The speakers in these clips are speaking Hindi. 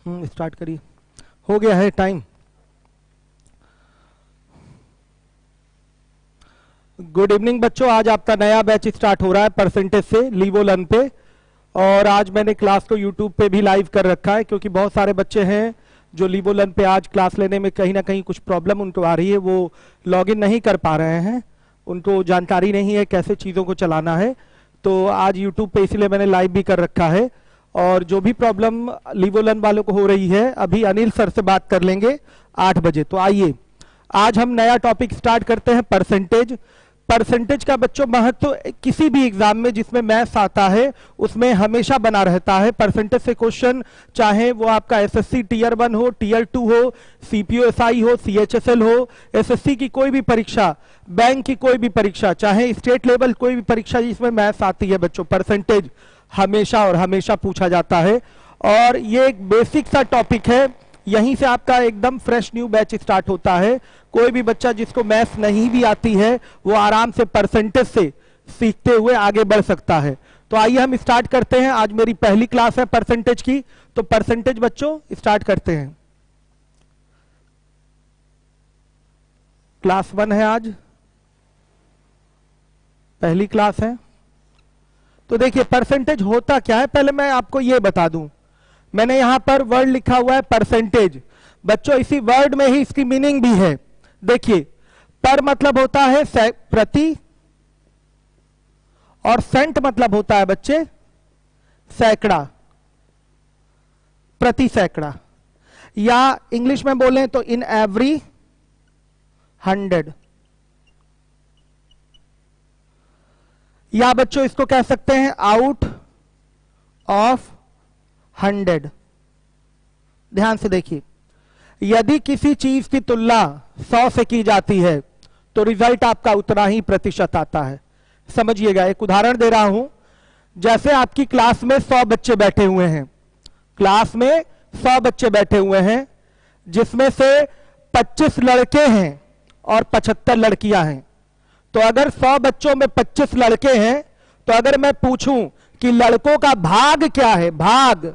स्टार्ट करिए, हो गया है टाइम। गुड इवनिंग बच्चों, आज आपका नया बैच स्टार्ट हो रहा है परसेंटेज से लीवो लर्न पे। और आज मैंने क्लास को यूट्यूब पे भी लाइव कर रखा है, क्योंकि बहुत सारे बच्चे हैं जो लीवो लर्न पे आज क्लास लेने में कहीं ना कहीं कुछ प्रॉब्लम उनको आ रही है, वो लॉगिन नहीं कर पा रहे हैं, उनको जानकारी नहीं है कैसे चीज़ों को चलाना है। तो आज यूट्यूब पे इसलिए मैंने लाइव भी कर रखा है। और जो भी प्रॉब्लम लीवो लर्न वालों को हो रही है, अभी अनिल सर से बात कर लेंगे 8 बजे। तो आइए आज हम नया टॉपिक स्टार्ट करते हैं, परसेंटेज। परसेंटेज का बच्चों महत्व किसी भी एग्जाम में जिसमें मैथ्स आता है उसमें हमेशा बना रहता है। परसेंटेज से क्वेश्चन, चाहे वो आपका एसएससी टीयर 1 हो, टीयर 2 हो, सीपीओएसआई हो, सीएचएसएल हो, एसएससी की कोई भी परीक्षा, बैंक की कोई भी परीक्षा, चाहे स्टेट लेवल कोई भी परीक्षा जिसमें मैथ्स आती है बच्चों, परसेंटेज हमेशा और हमेशा पूछा जाता है। और ये एक बेसिक सा टॉपिक है, यहीं से आपका एकदम फ्रेश न्यू बैच स्टार्ट होता है। कोई भी बच्चा जिसको मैथ्स नहीं भी आती है वो आराम से परसेंटेज से सीखते हुए आगे बढ़ सकता है। तो आइए हम स्टार्ट करते हैं। आज मेरी पहली क्लास है परसेंटेज की, तो परसेंटेज बच्चों स्टार्ट करते हैं। क्लास 1 है, आज पहली क्लास है। तो देखिए परसेंटेज होता क्या है, पहले मैं आपको ये बता दूं। मैंने यहां पर वर्ड लिखा हुआ है परसेंटेज। बच्चों इसी वर्ड में ही इसकी मीनिंग भी है। देखिए पर मतलब होता है प्रति, और सेंट मतलब होता है बच्चे सैकड़ा, प्रति सैकड़ा, या इंग्लिश में बोलें तो इन एवरी 100, या बच्चों इसको कह सकते हैं आउट ऑफ 100। ध्यान से देखिए, यदि किसी चीज की तुलना 100 से की जाती है तो रिजल्ट आपका उतना ही प्रतिशत आता है। समझिएगा, एक उदाहरण दे रहा हूं। जैसे आपकी क्लास में 100 बच्चे बैठे हुए हैं, क्लास में 100 बच्चे बैठे हुए हैं, जिसमें से 25 लड़के हैं और 75 लड़कियां हैं। तो अगर 100 बच्चों में 25 लड़के हैं, तो अगर मैं पूछूं कि लड़कों का भाग क्या है, भाग,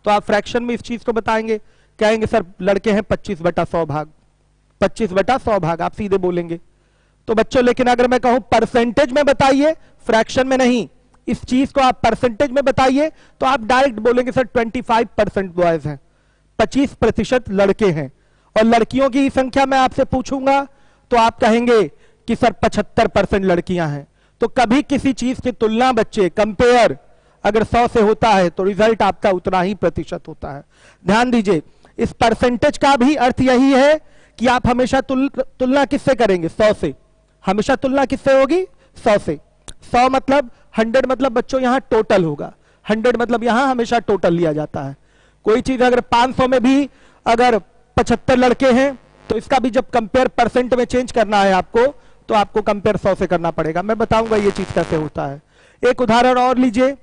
तो आप फ्रैक्शन में इस चीज को बताएंगे, कहेंगे सर लड़के हैं 25/100 भाग, 25/100 भाग, आप सीधे बोलेंगे। तो बच्चों लेकिन अगर मैं कहूं परसेंटेज में बताइए, फ्रैक्शन में नहीं, इस चीज को आप परसेंटेज में बताइए, तो आप डायरेक्ट बोलेंगे सर 25% बॉयज हैं, 25% लड़के हैं। और लड़कियों की संख्या मैं आपसे पूछूंगा तो आप कहेंगे कि सर 75% लड़कियां हैं। तो कभी किसी चीज की तुलना बच्चे, कंपेयर अगर 100 से होता है तो रिजल्ट आपका उतना ही प्रतिशत होता है। ध्यान दीजिए, इस परसेंटेज का भी अर्थ यही है कि आप हमेशा तुलना किससे करेंगे, 100 से। हमेशा तुलना किससे होगी, 100 से। 100 मतलब 100 मतलब बच्चों यहां टोटल होगा, 100 मतलब यहां हमेशा टोटल लिया जाता है। कोई चीज अगर 500 में भी अगर 75 लड़के हैं तो इसका भी जब कंपेयर परसेंट में चेंज करना है आपको, तो आपको कंपेयर 100 से करना पड़ेगा। मैं बताऊंगा ये चीज कैसे होता है। एक उदाहरण और लीजिए,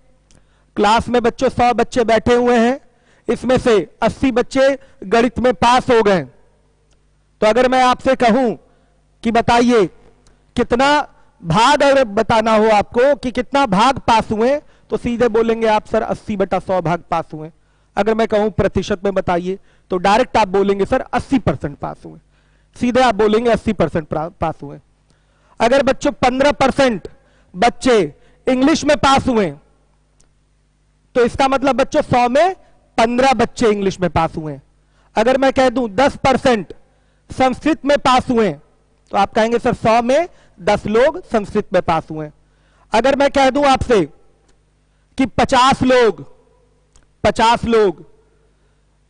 क्लास में बच्चों 100 बच्चे बैठे हुए हैं, इसमें से 80 बच्चे गणित में पास हो गए। तो अगर मैं आपसे कहूं कि बताइए कितना भाग, अगर बताना हो आपको कि कितना भाग पास हुए, तो सीधे बोलेंगे आप सर 80/100 भाग पास हुए। अगर मैं कहूं प्रतिशत में बताइए, तो डायरेक्ट आप बोलेंगे सर 80% पास हुए, सीधे आप बोलेंगे 80% पास हुए। अगर बच्चों 15% बच्चे इंग्लिश में पास हुए, तो इसका मतलब बच्चों 100 में 15 बच्चे इंग्लिश में पास हुए। अगर मैं कह दूं 10% संस्कृत में पास हुए, तो आप कहेंगे सर 100 में 10 लोग संस्कृत में पास हुए। अगर मैं कह दूं आपसे कि 50 लोग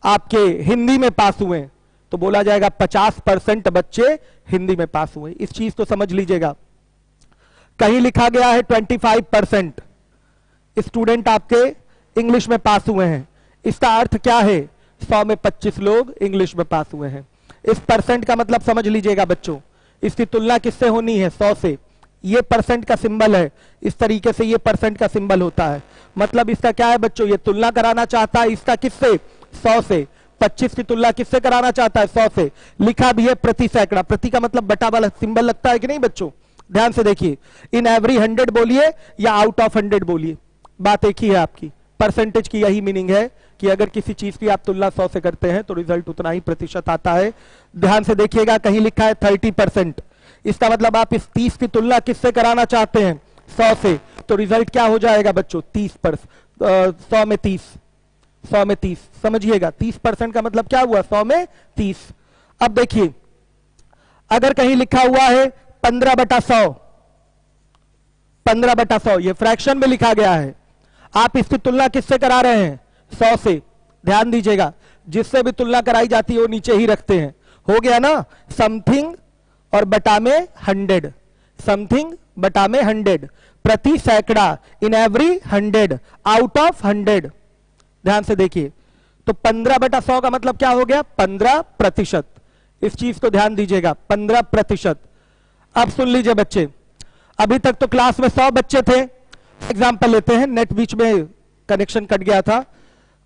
आपके हिंदी में पास हुए, तो बोला जाएगा 50% बच्चे हिंदी में पास हुए। इस चीज को समझ लीजिएगा। कहीं लिखा गया है 25% स्टूडेंट आपके इंग्लिश में पास हुए हैं, इसका अर्थ क्या है, 100 में 25 लोग इंग्लिश में पास हुए हैं। इस परसेंट का मतलब समझ लीजिएगा बच्चों, इसकी तुलना किससे होनी है, 100 से। ये परसेंट का सिंबल है, इस तरीके से ये परसेंट का सिंबल होता है। मतलब इसका क्या है बच्चों, ये तुलना कराना चाहता है इसका किससे, 100 से। 25 की तुलना किससे कराना चाहता है, 100 से। लिखा भी है प्रति सैकड़ा, प्रति का मतलब बटा वाला सिंबल लगता है कि नहीं बच्चों। ध्यान से देखिए, इन एवरी 100 बोलिए या आउट ऑफ 100 बोलिए, बात एक ही है आपकी। परसेंटेज की यही मीनिंग है कि अगर किसी चीज की आप तुलना 100 से करते हैं तो रिजल्ट उतना ही प्रतिशत आता है। ध्यान से देखिएगा, कहीं लिखा है 30%, इसका मतलब आप इस 30 की तुलना किससे कराना चाहते हैं? 100 से। तो रिजल्ट क्या हो जाएगा बच्चों? 30%। 100 में 30, 100 में 30, समझिएगा 30% का मतलब क्या हुआ? 100 में 30। अब देखिए, अगर कहीं लिखा हुआ है 15/100, 15/100, ये फ्रैक्शन में लिखा गया है, आप इसकी तुलना किससे करा रहे हैं? 100 से। ध्यान दीजिएगा, जिससे भी तुलना कराई जाती है वो नीचे ही रखते हैं। हो गया ना? समथिंग और बटा में 100, समथिंग बटा में 100, प्रति सैकड़ा, इन एवरी 100, आउट ऑफ 100। ध्यान से देखिए, तो 15/100 का मतलब क्या हो गया? 15%। इस चीज को ध्यान दीजिएगा, 15%। अब सुन लीजिए बच्चे, अभी तक तो क्लास में 100 बच्चे थे। एग्जाम्पल लेते हैं, नेट बीच में कनेक्शन कट गया था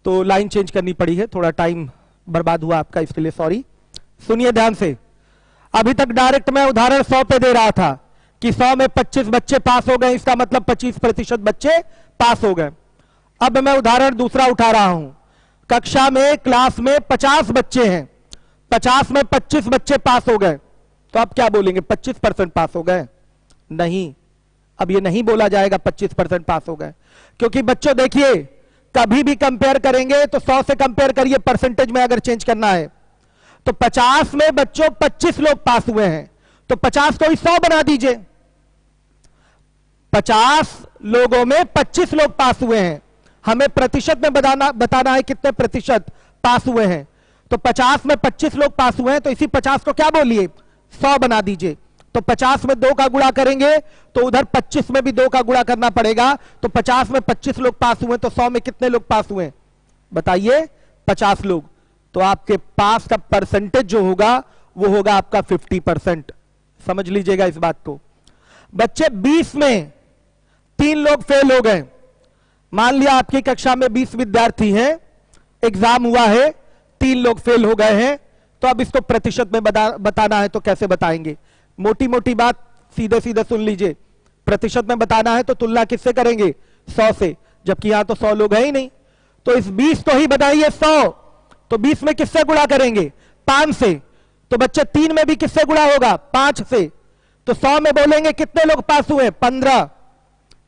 तो लाइन चेंज करनी पड़ी है, थोड़ा टाइम बर्बाद हुआ आपका, इसके लिए सॉरी। सुनिए ध्यान से, अभी तक डायरेक्ट मैं उदाहरण 100 पे दे रहा था कि 100 में 25 बच्चे पास हो गए, इसका मतलब 25% बच्चे पास हो गए। अब मैं उदाहरण दूसरा उठा रहा हूं, कक्षा में, क्लास में 50 बच्चे हैं, 50 में 25 बच्चे पास हो गए, तो आप क्या बोलेंगे? 25% पास हो गए? नहीं, अब ये नहीं बोला जाएगा 25% पास हो गए, क्योंकि बच्चों देखिए, कभी भी कंपेयर करेंगे तो 100 से कंपेयर करिए, परसेंटेज में अगर चेंज करना है तो 50 में बच्चों 25 लोग पास हुए हैं, तो 50 को ही 100 बना दीजिए। 50 लोगों में 25 लोग पास हुए हैं, हमें प्रतिशत में बताना है कितने प्रतिशत पास हुए हैं। तो 50 में 25 लोग पास हुए हैं, तो इसी 50 को क्या बोलिए? 100 बना दीजिए। तो 50 में 2 का गुणा करेंगे तो उधर 25 में भी 2 का गुणा करना पड़ेगा। तो 50 में 25 लोग पास हुए, तो 100 में कितने लोग पास हुए? बताइए, 50 लोग। तो आपके पास का परसेंटेज जो होगा वो होगा आपका 50%। समझ लीजिएगा इस बात को। बच्चे 20 में 3 लोग फेल हो गए, मान लिया आपकी कक्षा में 20 विद्यार्थी हैं, एग्जाम हुआ है, 3 लोग फेल हो गए हैं, तो अब इसको प्रतिशत में बताना है तो कैसे बताएंगे? मोटी मोटी बात सीधे सीधे सुन लीजिए, प्रतिशत में बताना है तो तुलना किससे करेंगे? 100 से, जबकि यहां तो 100 लोग हैं ही नहीं, तो इस 20 को ही बनाइए 100। तो 20 में किससे गुणा करेंगे? 5 से। तो बच्चे 3 में भी किससे गुणा होगा? 5 से। तो 100 में बोलेंगे कितने लोग पास हुए? 15।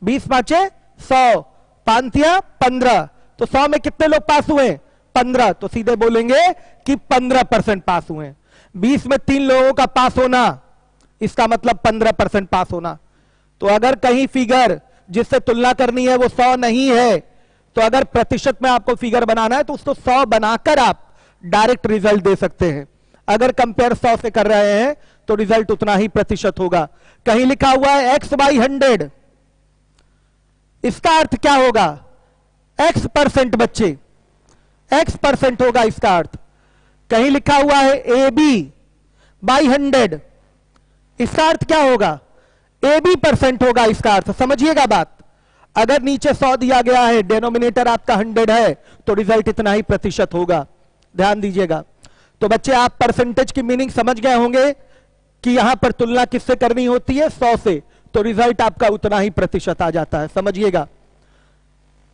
20 पांचे 100, 5 15, तो 100 में कितने लोग पास हुए? 15। तो सीधे बोलेंगे कि 15% पास हुए। 20 में 3 लोगों का पास होना, इसका मतलब 15% पास होना। तो अगर कहीं फिगर जिससे तुलना करनी है वो 100 नहीं है, तो अगर प्रतिशत में आपको फिगर बनाना है तो उसको 100 बनाकर आप डायरेक्ट रिजल्ट दे सकते हैं। अगर कंपेयर 100 से कर रहे हैं तो रिजल्ट उतना ही प्रतिशत होगा। कहीं लिखा हुआ है x/100, इसका अर्थ क्या होगा? x% बच्चे, x% होगा इसका अर्थ। कहीं लिखा हुआ है AB/100, इसका अर्थ क्या होगा? AB% होगा इसका अर्थ। समझिएगा बात, अगर नीचे 100 दिया गया है, डेनोमिनेटर आपका 100 है, तो रिजल्ट इतना ही प्रतिशत होगा। ध्यान दीजिएगा। तो बच्चे आप परसेंटेज की मीनिंग समझ गए होंगे कि यहां पर तुलना किससे करनी होती है? 100 से, तो रिजल्ट आपका उतना ही प्रतिशत आ जाता है। समझिएगा,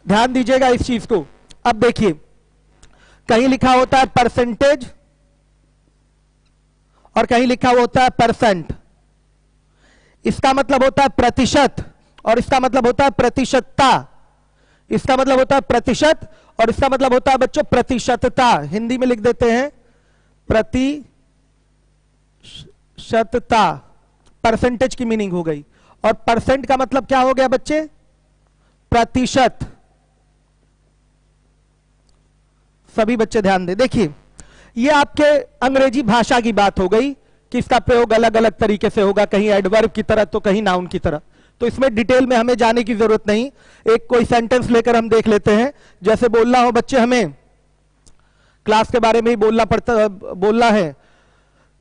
ध्यान दीजिएगा इस चीज को। अब देखिए, कहीं लिखा होता है परसेंटेज और कहीं लिखा होता है परसेंट। इसका मतलब होता है प्रतिशत और इसका मतलब होता है प्रतिशतता। इसका मतलब होता है प्रतिशत और इसका मतलब होता है बच्चों प्रतिशतता। हिंदी में लिख देते हैं प्रतिशतता। परसेंटेज की मीनिंग हो गई। और परसेंट का मतलब क्या हो गया बच्चे? प्रतिशत। सभी बच्चे ध्यान दें। देखिए, ये आपके अंग्रेजी भाषा की बात हो गई कि इसका प्रयोग अलग अलग तरीके से होगा, कहीं एडवर्ब की तरह तो कहीं नाउन की तरह। तो इसमें डिटेल में हमें जाने की जरूरत नहीं, एक कोई सेंटेंस लेकर हम देख लेते हैं। जैसे बोलना हो बच्चे, हमें क्लास के बारे में ही बोलना है,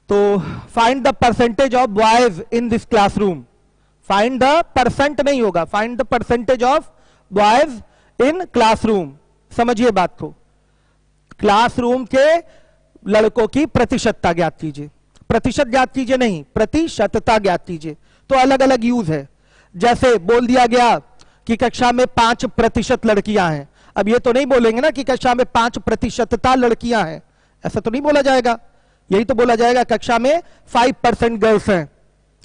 तो find the percentage of boys in this classroom. Find the percent नहीं होगा, find the percentage of boys in classroom. समझिए बात को, क्लासरूम के लड़कों की प्रतिशतता ज्ञात कीजिए। प्रतिशत ज्ञात कीजिए नहीं, प्रतिशतता ज्ञात कीजिए। तो अलग अलग यूज है। जैसे बोल दिया गया कि कक्षा में 5% लड़कियां हैं, अब ये तो नहीं बोलेंगे ना कि कक्षा में 5% लड़कियां हैं, ऐसा तो नहीं बोला जाएगा। यही तो बोला जाएगा कक्षा में 5% गर्ल्स हैं,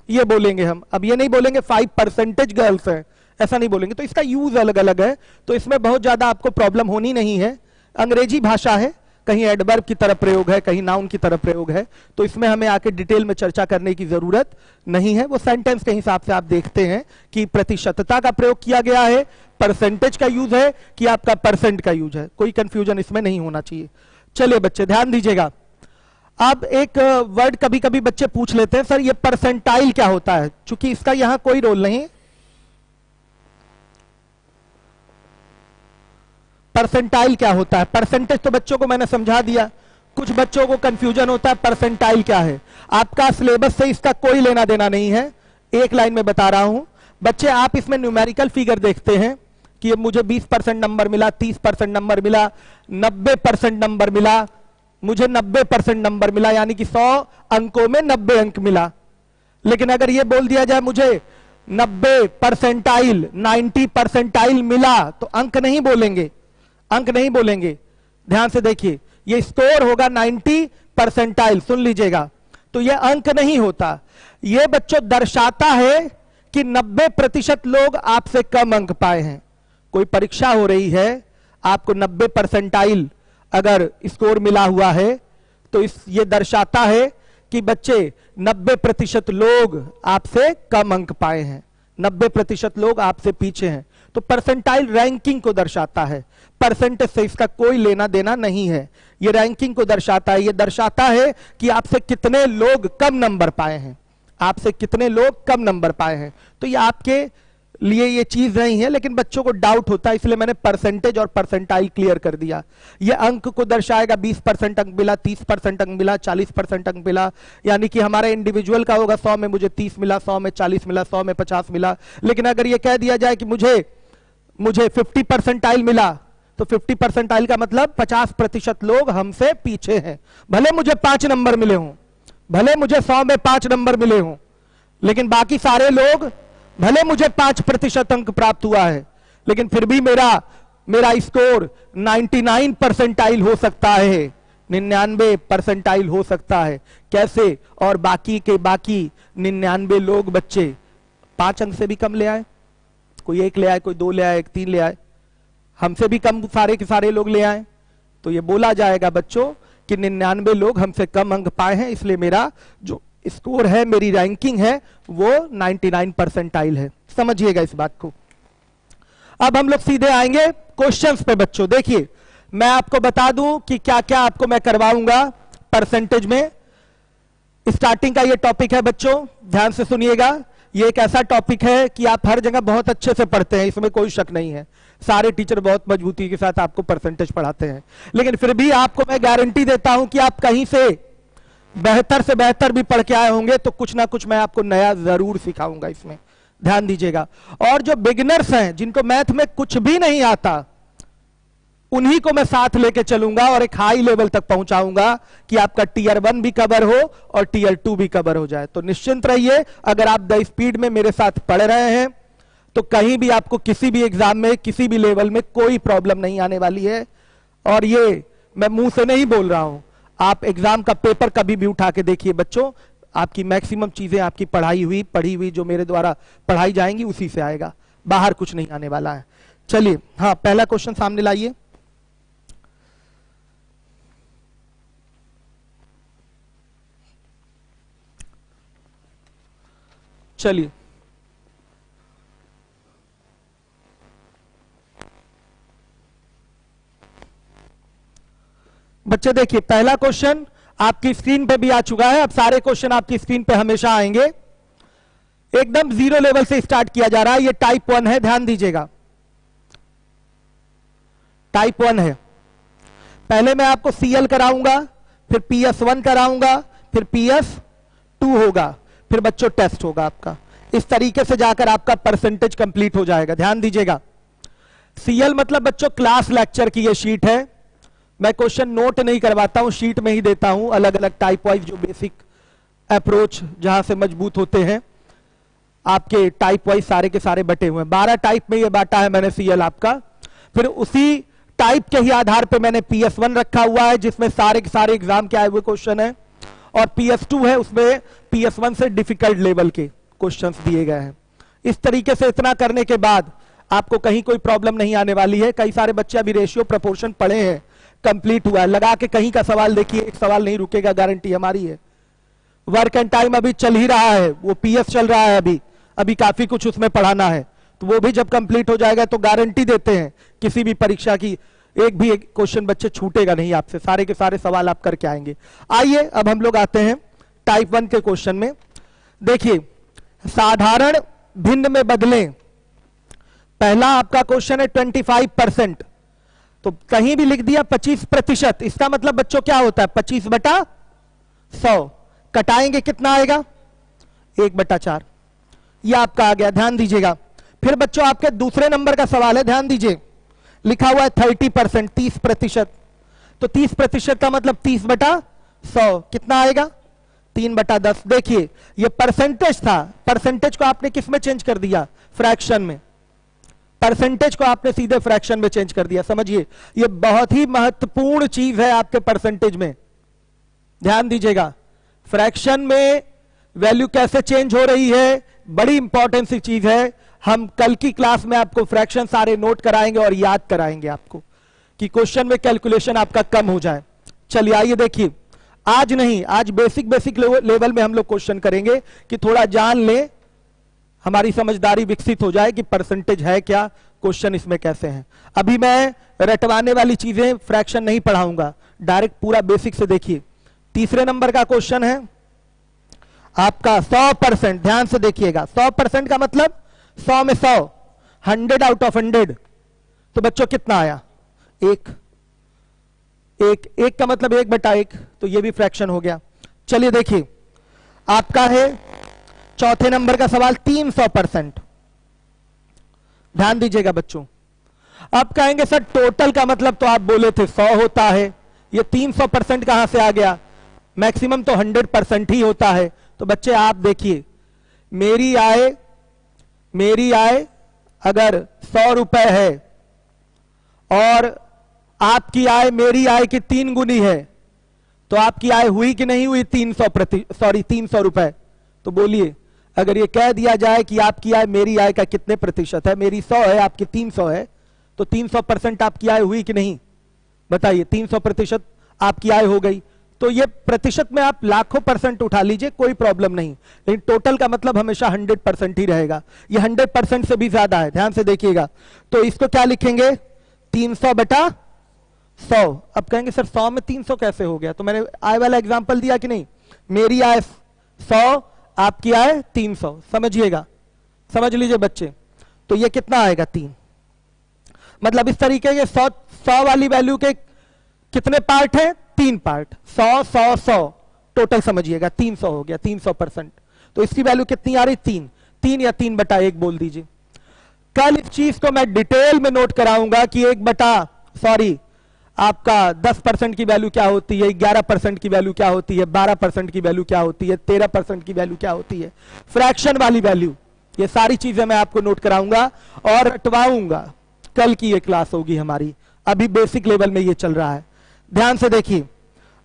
ये बोलेंगे हम। अब ये नहीं बोलेंगे 5% गर्ल्स हैं, ऐसा नहीं बोलेंगे। तो इसका यूज अलग अलग है, तो इसमें बहुत ज्यादा आपको प्रॉब्लम होनी नहीं है। अंग्रेजी भाषा है, कहीं एडवर्ब की तरफ प्रयोग है, कहीं नाउन की तरफ प्रयोग है, तो इसमें हमें आके डिटेल में चर्चा करने की जरूरत नहीं है। वो सेंटेंस के हिसाब से आप देखते हैं कि प्रतिशतता का प्रयोग किया गया है, परसेंटेज का यूज है कि आपका परसेंट का यूज है, कोई कंफ्यूजन इसमें नहीं होना चाहिए। चलिए बच्चे ध्यान दीजिएगा। अब एक वर्ड कभी कभी बच्चे पूछ लेते हैं, सर ये परसेंटाइल क्या होता है? चूंकि इसका यहां कोई रोल नहीं, परसेंटाइल क्या होता है? परसेंटेज तो बच्चों को मैंने समझा दिया, कुछ बच्चों को कंफ्यूजन होता है परसेंटाइल क्या है। आपका सिलेबस से इसका कोई लेना देना नहीं है, एक लाइन में बता रहा हूं बच्चे। आप इसमें न्यूमेरिकल फिगर देखते हैं कि मुझे 20% नंबर मिला, 30% नंबर मिला, 90% नंबर मिला, मुझे 90% नंबर मिला, यानी कि 100 अंकों में 90 अंक मिला। लेकिन अगर यह बोल दिया जाए मुझे 90 परसेंटाइल, 90 परसेंटाइल मिला, तो अंक नहीं बोलेंगे, अंक नहीं बोलेंगे। ध्यान से देखिए, ये स्कोर होगा 90 परसेंटाइल, सुन लीजिएगा। तो ये अंक नहीं होता, ये बच्चों दर्शाता है कि 90% लोग आपसे कम अंक पाए हैं। कोई परीक्षा हो रही है, आपको 90 परसेंटाइल अगर स्कोर मिला हुआ है, तो ये दर्शाता है कि बच्चे 90% लोग आपसे कम अंक पाए हैं, 90% लोग आपसे पीछे हैं। तो परसेंटाइल रैंकिंग को दर्शाता है, परसेंटेज से इसका कोई लेना देना नहीं है। ये रैंकिंग को दर्शाता है, ये दर्शाता है कि आपसे कितने लोग कम नंबर पाए हैं, आपसे कितने लोग कम नंबर पाए हैं। तो ये आपके लिए ये चीज नहीं है, लेकिन बच्चों को डाउट होता है, इसलिए मैंने परसेंटेज और परसेंटाइल क्लियर कर दिया। ये अंक को दर्शाएगा, 20% अंक मिला, 30% अंक मिला, 40% अंक मिला, यानी कि हमारा इंडिविजुअल का होगा 100 में मुझे 30 मिला, 100 में 40 मिला, 100 में 50 मिला। लेकिन अगर ये कह दिया जाए कि मुझे 50 परसेंटाइल मिला, तो 50 परसेंटाइल का मतलब 50% लोग हमसे पीछे हैं। भले मुझे 5 नंबर मिले हों, भले मुझे 100 में 5 नंबर मिले हों, लेकिन बाकी सारे लोग, भले मुझे 5% अंक प्राप्त हुआ है, लेकिन फिर भी मेरा स्कोर 99 परसेंटाइल हो सकता है, 99 परसेंटाइल हो सकता है। कैसे? और बाकी के बाकी 99 लोग बच्चे 5 अंक से भी कम ले आए, कोई 1 ले आए, कोई 2 ले आए, 3 ले आए, हमसे भी कम सारे के सारे लोग ले आए। तो ये बोला जाएगा बच्चों कि 99 लोग हमसे कम अंक पाए हैं, इसलिए मेरा जो स्कोर है, मेरी रैंकिंग है, वो 99 परसेंटाइल है। समझिएगा इस बात को। अब हम लोग सीधे आएंगे क्वेश्चंस पे बच्चों। देखिए, मैं आपको बता दूं कि क्या क्या आपको मैं करवाऊंगा परसेंटेज में। स्टार्टिंग का ये टॉपिक है बच्चों, ध्यान से सुनिएगा। ये एक ऐसा टॉपिक है कि आप हर जगह बहुत अच्छे से पढ़ते हैं, इसमें कोई शक नहीं है। सारे टीचर बहुत मजबूती के साथ आपको परसेंटेज पढ़ाते हैं, लेकिन फिर भी आपको मैं गारंटी देता हूं कि आप कहीं से बेहतर भी पढ़ के आए होंगे, तो कुछ ना कुछ मैं आपको नया जरूर सिखाऊंगा इसमें। ध्यान दीजिएगा। और जो बिगिनर्स हैं, जिनको मैथ में कुछ भी नहीं आता, उन्हीं को मैं साथ लेके चलूंगा और एक हाई लेवल तक पहुंचाऊंगा कि आपका टियर 1 भी कवर हो और टियर 2 भी कवर हो जाए। तो निश्चिंत रहिए, अगर आप द स्पीड में मेरे साथ पढ़ रहे हैं, तो कहीं भी आपको किसी भी एग्जाम में, किसी भी लेवल में कोई प्रॉब्लम नहीं आने वाली है। और ये मैं मुंह से नहीं बोल रहा हूं, आप एग्जाम का पेपर कभी भी उठा के देखिए बच्चों, आपकी मैक्सिमम चीजें आपकी पढ़ी हुई जो मेरे द्वारा पढ़ाई जाएंगी उसी से आएगा, बाहर कुछ नहीं आने वाला है। चलिए, हाँ, पहला क्वेश्चन सामने लाइए। चलिए, बच्चे देखिए, पहला क्वेश्चन आपकी स्क्रीन पे भी आ चुका है। अब सारे क्वेश्चन आपकी स्क्रीन पे हमेशा आएंगे। एकदम 0 लेवल से स्टार्ट किया जा रहा है। ये टाइप 1 है, ध्यान दीजिएगा, टाइप 1 है। पहले मैं आपको CL कराऊंगा, फिर PS1 कराऊंगा, फिर PS2 होगा, फिर बच्चों टेस्ट होगा आपका। इस तरीके से जाकर आपका परसेंटेज कंप्लीट हो जाएगा। ध्यान दीजिएगा, CL मतलब बच्चों क्लास लेक्चर की ये शीट है। मैं क्वेश्चन नोट नहीं करवाता हूं, शीट में ही देता हूं, अलग अलग टाइप वाइज जो बेसिक अप्रोच जहां से मजबूत होते हैं, आपके टाइप वाइज सारे के सारे बटे हुए हैं। 12 टाइप में ये बांटा है मैंने CL आपका। फिर उसी टाइप के ही आधार पे मैंने PS1 रखा हुआ है जिसमें सारे के सारे एग्जाम के आए हुए क्वेश्चन है, और PS2 है उसमें PS1 से डिफिकल्ट लेवल के क्वेश्चंस दिए गए हैं। इस तरीके से इतना करने के बाद आपको कहीं कोई प्रॉब्लम नहीं आने वाली है। कई सारे बच्चे अभी रेशियो प्रोपोर्शन पढ़े हैं, कंप्लीट हुआ है, लगा के कहीं का सवाल देखिए, एक सवाल नहीं रुकेगा, गारंटी हमारी है। वर्क एंड टाइम अभी चल ही रहा है, वो PS चल रहा है, अभी काफी कुछ उसमें पढ़ाना है, तो वो भी जब कंप्लीट हो जाएगा तो गारंटी देते हैं किसी भी परीक्षा की एक भी एक क्वेश्चन बच्चे छूटेगा नहीं आपसे, सारे के सारे सवाल आप करके आएंगे। आइए अब हम लोग आते हैं टाइप 1 के क्वेश्चन में। देखिए, साधारण भिन्न में बदलें, पहला आपका क्वेश्चन है 25%, तो कहीं भी लिख दिया 25%, इसका मतलब बच्चों क्या होता है 25/100, कटाएंगे कितना आएगा 1/4, यह आपका आ गया, ध्यान दीजिएगा। फिर बच्चों आपके दूसरे नंबर का सवाल है, ध्यान दीजिए, लिखा हुआ है 30%, 30%, तो 30% का मतलब 30/100 कितना आएगा 3/10। देखिए ये परसेंटेज था, परसेंटेज को आपने किस में चेंज कर दिया, फ्रैक्शन में, परसेंटेज को आपने सीधे फ्रैक्शन में चेंज कर दिया। समझिए ये बहुत ही महत्वपूर्ण चीज है आपके परसेंटेज में, ध्यान दीजिएगा। फ्रैक्शन में वैल्यू कैसे चेंज हो रही है, बड़ी इंपॉर्टेंट सी चीज है। हम कल की क्लास में आपको फ्रैक्शन सारे नोट कराएंगे और याद कराएंगे आपको कि क्वेश्चन में कैलकुलेशन आपका कम हो जाए। चलिए आइए देखिए, आज नहीं, आज बेसिक लेवल में हम लोग क्वेश्चन करेंगे कि थोड़ा जान ले, हमारी समझदारी विकसित हो जाए कि परसेंटेज है क्या, क्वेश्चन इसमें कैसे हैं। अभी मैं रटवाने वाली चीजें फ्रैक्शन नहीं पढ़ाऊंगा, डायरेक्ट पूरा बेसिक से देखिए। तीसरे नंबर का क्वेश्चन है आपका 100%, ध्यान से देखिएगा, 100% का मतलब 100 में 100, 100 आउट ऑफ 100, तो बच्चों कितना आया, एक का मतलब 1/1, तो ये भी फ्रैक्शन हो गया। चलिए देखिए, आपका है चौथे नंबर का सवाल 300%, ध्यान दीजिएगा बच्चों। अब कहेंगे सर टोटल का मतलब तो आप बोले थे 100 होता है, ये 300% कहां से आ गया, मैक्सिमम तो 100% ही होता है। तो बच्चे आप देखिए, मेरी आय अगर 100 रुपए है और आपकी आय मेरी आय की 3 गुनी है, तो आपकी आय हुई कि नहीं हुई 300 रुपए। तो बोलिए, अगर ये कह दिया जाए कि आपकी आय मेरी आय का कितने प्रतिशत है, मेरी 100 है आपकी 300 है, तो 300% आपकी आय हुई कि नहीं, बताइए, 300% आपकी आय हो गई। तो ये प्रतिशत में आप लाखों % उठा लीजिए, कोई प्रॉब्लम नहीं, लेकिन टोटल का मतलब हमेशा 100% ही रहेगा। ये 100% से भी ज्यादा है, ध्यान से देखिएगा। तो इसको क्या लिखेंगे 300/100। अब कहेंगे सर 100 में 300 कैसे हो गया, तो मैंने आय वाला एग्जांपल दिया कि नहीं, मेरी आय 100 आपकी आय 300, समझिएगा, समझ लीजिए बच्चे। तो ये कितना आएगा 3, मतलब इस तरीके के 100 वाली वैल्यू के कितने पार्ट हैं, 3 पार्ट, 100 100 100, टोटल समझिएगा 300 हो गया, 300%। तो इसकी वैल्यू कितनी आ रही, 3 या 3/1 बोल दीजिए। कल इस चीज को मैं डिटेल में नोट कराऊंगा कि आपका 10% की वैल्यू क्या होती है, 11% की वैल्यू क्या होती है, 12% की वैल्यू क्या होती है, 13% की वैल्यू क्या होती है, फ्रैक्शन वाली वैल्यू, ये सारी चीजें मैं आपको नोट कराऊंगा और रटवाऊंगा। कल की ये क्लास होगी हमारी, अभी बेसिक लेवल में ये चल रहा है, ध्यान से देखिए।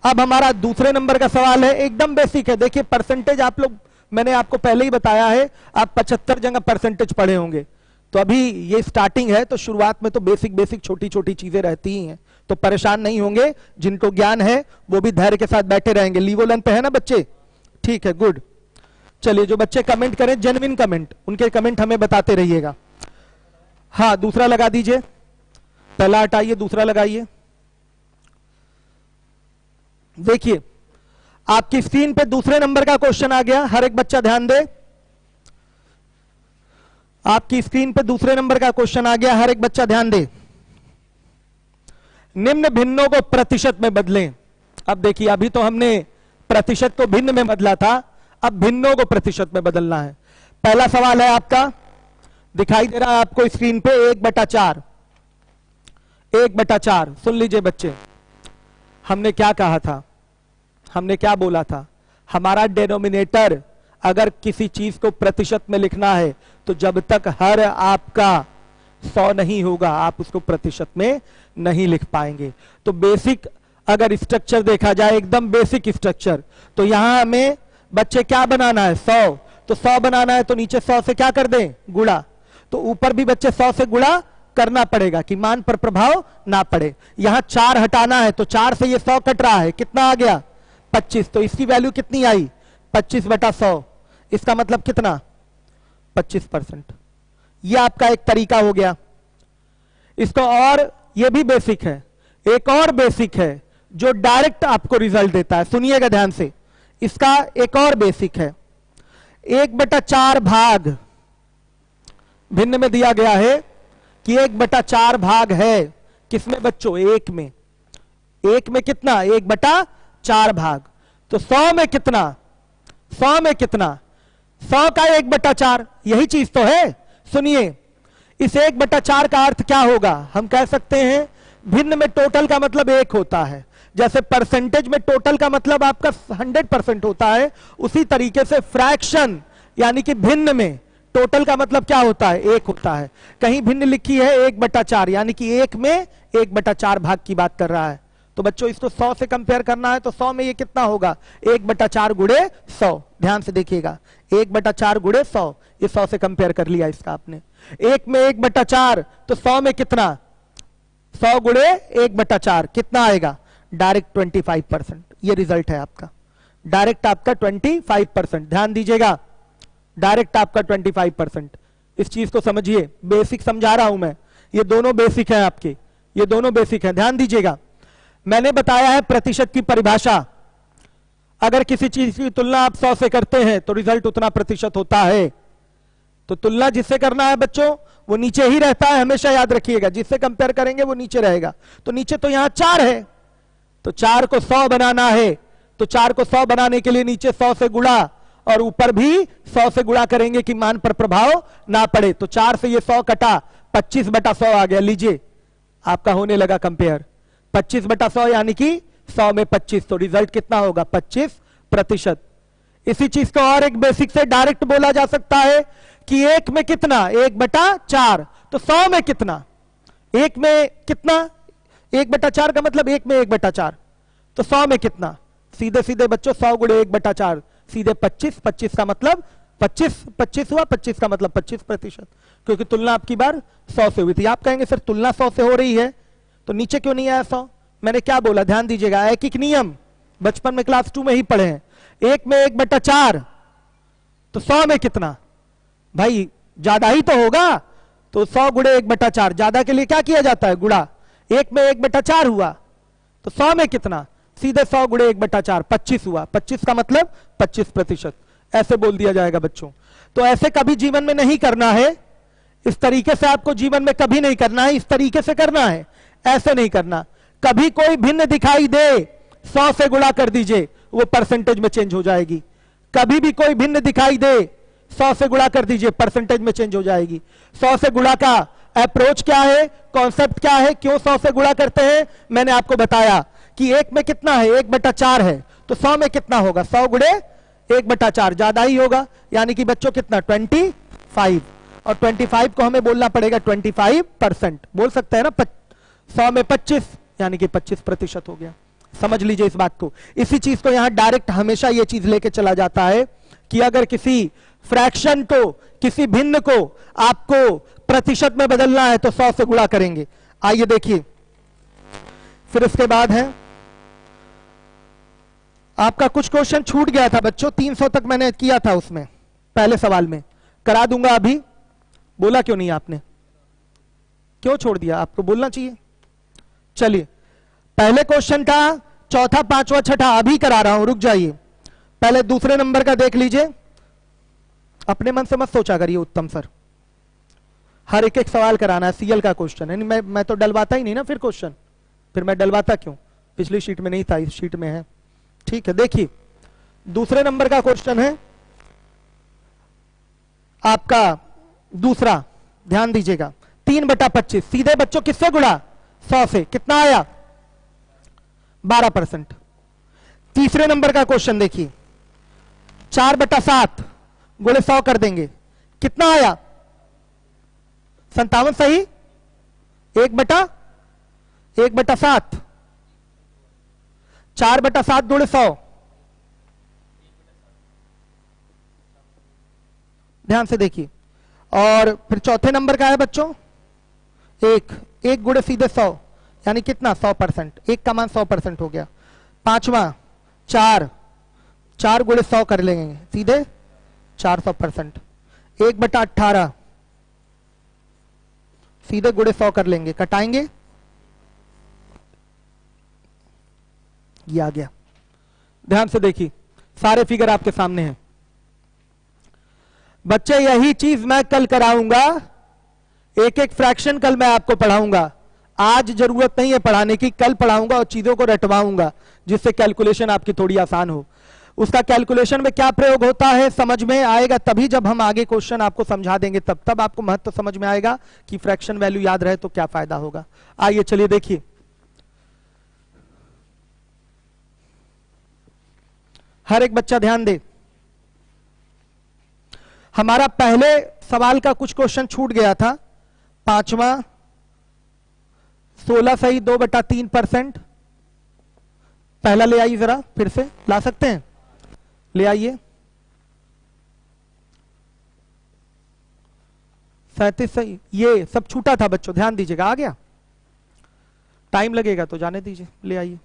अब हमारा दूसरे नंबर का सवाल है, एकदम बेसिक है। देखिए परसेंटेज आप लोग, मैंने आपको पहले ही बताया है, आप 75 जगह परसेंटेज पढ़े होंगे, तो अभी ये स्टार्टिंग है, तो शुरुआत में तो बेसिक छोटी छोटी चीजें रहती ही हैं, तो परेशान नहीं होंगे। जिनको ज्ञान है वो भी धैर्य के साथ बैठे रहेंगे। लीवोलन पे है ना बच्चे, ठीक है, गुड। चलिए, जो बच्चे कमेंट करें जेन्युइन कमेंट, उनके कमेंट हमें बताते रहिएगा। हाँ, दूसरा लगा दीजिए, पहला हटाइए, दूसरा लगाइए। देखिए आपकी स्क्रीन पे दूसरे नंबर का क्वेश्चन आ गया, हर एक बच्चा ध्यान दे। आपकी स्क्रीन पे दूसरे नंबर का क्वेश्चन आ गया, हर एक बच्चा ध्यान दे। निम्न भिन्नों को प्रतिशत में बदलें। अब देखिए, अभी तो हमने प्रतिशत को भिन्न में बदला था, अब भिन्नों को प्रतिशत में बदलना है। पहला सवाल है आपका, दिखाई दे रहा है आपको स्क्रीन पे, 1/4। 1/4 सुन लीजिए बच्चे, हमने क्या कहा था, हमने क्या बोला था, हमारा डेनोमिनेटर अगर किसी चीज को प्रतिशत में लिखना है तो जब तक हर आपका 100 नहीं होगा आप उसको प्रतिशत में नहीं लिख पाएंगे। तो बेसिक अगर स्ट्रक्चर देखा जाए, एकदम बेसिक स्ट्रक्चर, तो यहां हमें बच्चे क्या बनाना है, 100। तो 100 बनाना है तो नीचे 100 से क्या कर दें, गुणा। तो ऊपर भी बच्चे 100 से गुणा करना पड़ेगा कि मान पर प्रभाव ना पड़े। यहां 4 हटाना है तो 4 से ये 100 कट रहा है, कितना आ गया, 25। तो इसकी वैल्यू कितनी आई, 25/100। इसका मतलब कितना, 25%। ये आपका एक तरीका हो गया। इसको और ये भी बेसिक है, एक और बेसिक है जो डायरेक्ट आपको रिजल्ट देता है, सुनिएगा ध्यान से। इसका एक और बेसिक है, 1/4 भाग भिन्न में दिया गया है कि 1/4 भाग है किसमें बच्चों, एक में। एक में कितना, 1/4 भाग। तो 100 में कितना, 100 में कितना, 100 का 1/4, यही चीज तो है। सुनिए, इस 1/4 का अर्थ क्या होगा, हम कह सकते हैं भिन्न में टोटल का मतलब 1 होता है। जैसे परसेंटेज में टोटल का मतलब आपका 100% होता है, उसी तरीके से फ्रैक्शन यानी कि भिन्न में टोटल का मतलब क्या होता है, 1 होता है। कहीं भिन्न लिखी है 1/4 यानी कि 1 में 1/4 भाग की बात कर रहा है। तो बच्चों इसको 100 से कंपेयर करना है तो 100 में ये कितना होगा, 1/4 गुणे 100। ध्यान से देखिएगा, 1/4 गुणे 100, ये 100 से कंपेयर कर लिया इसका आपने। 1 में 1/4 तो 100 में कितना, 100 गुणे 1/4 कितना आएगा, डायरेक्ट 25%। ये रिजल्ट है आपका, डायरेक्ट आपका 25%। ध्यान दीजिएगा, डायरेक्ट आपका 25%। इस चीज को समझिए, बेसिक समझा रहा हूं मैं, ये दोनों बेसिक है आपके, ये दोनों बेसिक है। ध्यान दीजिएगा, मैंने बताया है प्रतिशत की परिभाषा। अगर किसी चीज की तुलना आप 100 से करते हैं तो रिजल्ट उतना प्रतिशत होता है। तो तुलना जिससे करना है बच्चों वो नीचे ही रहता है, हमेशा याद रखिएगा, जिससे कंपेयर करेंगे वो नीचे रहेगा। तो नीचे तो यहां 4 है, तो 4 को 100 बनाना है, तो 4 को 100 बनाने के लिए नीचे 100 से गुणा और ऊपर भी 100 से गुणा करेंगे कि मान पर प्रभाव ना पड़े। तो 4 से ये 100 कटा, 25/100 आ गया। लीजिए आपका होने लगा कंपेयर, 25/100 यानी कि 100 में 25, तो रिजल्ट कितना होगा, 25%। इसी चीज को और एक बेसिक से डायरेक्ट बोला जा सकता है कि 1 में कितना, 1/4, तो 100 में कितना, 1 में कितना, 1/4 का मतलब 1 में 1/4, तो 100 में कितना, सीधे सीधे बच्चों 100 गुणे 1/4 सीधे 25, 25 का मतलब 25 हुआ, 25 का मतलब 25%, क्योंकि तुलना आपकी बार 100 से हुई थी। आप कहेंगे सर तुलना 100 से हो रही है तो नीचे क्यों नहीं आया 100? मैंने क्या बोला, ध्यान दीजिएगा, एक नियम बचपन में क्लास 2 में ही पढ़े हैं। 1 में 1/4 तो 100 में कितना, भाई ज्यादा ही तो होगा, तो 100 गुणे 1/4, ज्यादा के लिए क्या किया जाता है, गुणा। 1 में 1/4 हुआ तो 100 में कितना, सीधे 100 गुणे 1/4, 25 हुआ, 25 का मतलब 25%, ऐसे बोल दिया जाएगा बच्चों। तो ऐसे कभी जीवन में नहीं करना है, इस तरीके से आपको जीवन में कभी नहीं करना है, इस तरीके से करना है, ऐसे नहीं करना। कभी कोई भिन्न दिखाई दे 100 से गुणा कर दीजिए, वो परसेंटेज में चेंज हो जाएगी। कभी भी कोई भिन्न दिखाई दे 100 से गुणा कर दीजिए, परसेंटेज में चेंज हो जाएगी। 100 से गुणा का अप्रोच क्या है, कॉन्सेप्ट क्या है, क्यों 100 से गुणा करते हैं, मैंने आपको बताया कि 1 में कितना है, 1/4 है, तो 100 में कितना होगा, 100 गुणे 1/4, ज्यादा ही होगा, यानी कि बच्चों कितना, 25, और 25 को हमें बोलना पड़ेगा 25%, बोल सकते हैं ना, 100 में 25 यानी कि 25% हो गया। समझ लीजिए इस बात को। इसी चीज को यहां डायरेक्ट हमेशा ये चीज लेके चला जाता है कि अगर किसी फ्रैक्शन को, किसी भिन्न को आपको प्रतिशत में बदलना है तो 100 से गुणा करेंगे। आइए देखिए, फिर उसके बाद है आपका कुछ क्वेश्चन छूट गया था बच्चों, 300 तक मैंने किया था, उसमें पहले सवाल में करा दूंगा। अभी बोला क्यों नहीं आपने, क्यों छोड़ दिया, आपको बोलना चाहिए। चलिए, पहले क्वेश्चन था, चौथा, पांचवा, छठा, अभी करा रहा हूं, रुक जाइए। पहले दूसरे नंबर का देख लीजिए, अपने मन से मत सोचा करिए उत्तम सर, हर एक सवाल कराना है, सीएल का क्वेश्चन है। मैं तो डलवाता ही नहीं ना फिर क्वेश्चन, फिर मैं डलवाता क्यों, पिछली शीट में नहीं था, इस शीट में है। ठीक है, देखिए दूसरे नंबर का क्वेश्चन है आपका दूसरा, ध्यान दीजिएगा, 3/25, सीधे बच्चों किससे गुणा, 100 से, कितना आया, 12%। तीसरे नंबर का क्वेश्चन देखिए, 4/7 गुणे 100 कर देंगे, कितना आया, 57, सही, 1/, 1/7, 4/7 गुणे 100, ध्यान से देखिए। और फिर चौथे नंबर का है बच्चों 1 गुणे सीधे 100, यानी कितना 100%, 1 का मान 100% हो गया। पांचवा 4 गुणे 100 कर लेंगे सीधे 400%, 1/18 सीधे गुणे 100 कर लेंगे, कटाएंगे, ये आ गया। ध्यान से देखिए, सारे फिगर आपके सामने हैं बच्चे। यही चीज मैं कल कराऊंगा, एक एक फ्रैक्शन कल मैं आपको पढ़ाऊंगा। आज जरूरत नहीं है पढ़ाने की, कल पढ़ाऊंगा और चीजों को रटवाऊंगा जिससे कैलकुलेशन आपकी थोड़ी आसान हो। उसका कैलकुलेशन में क्या प्रयोग होता है समझ में आएगा तभी, जब हम आगे क्वेश्चन आपको समझा देंगे तब आपको महत्व समझ में आएगा कि फ्रैक्शन वैल्यू याद रहे तो क्या फायदा होगा। आइए चलिए देखिए, हर एक बच्चा ध्यान दे। हमारा पहले सवाल का कुछ क्वेश्चन छूट गया था, पांचवा 16 सही 2/3%। पहला ले आइए, जरा फिर से ला सकते हैं, ले आइए। 37 सही, ये सब छूटा था बच्चों, ध्यान दीजिएगा। आ गया, टाइम लगेगा तो जाने दीजिए, ले आइए।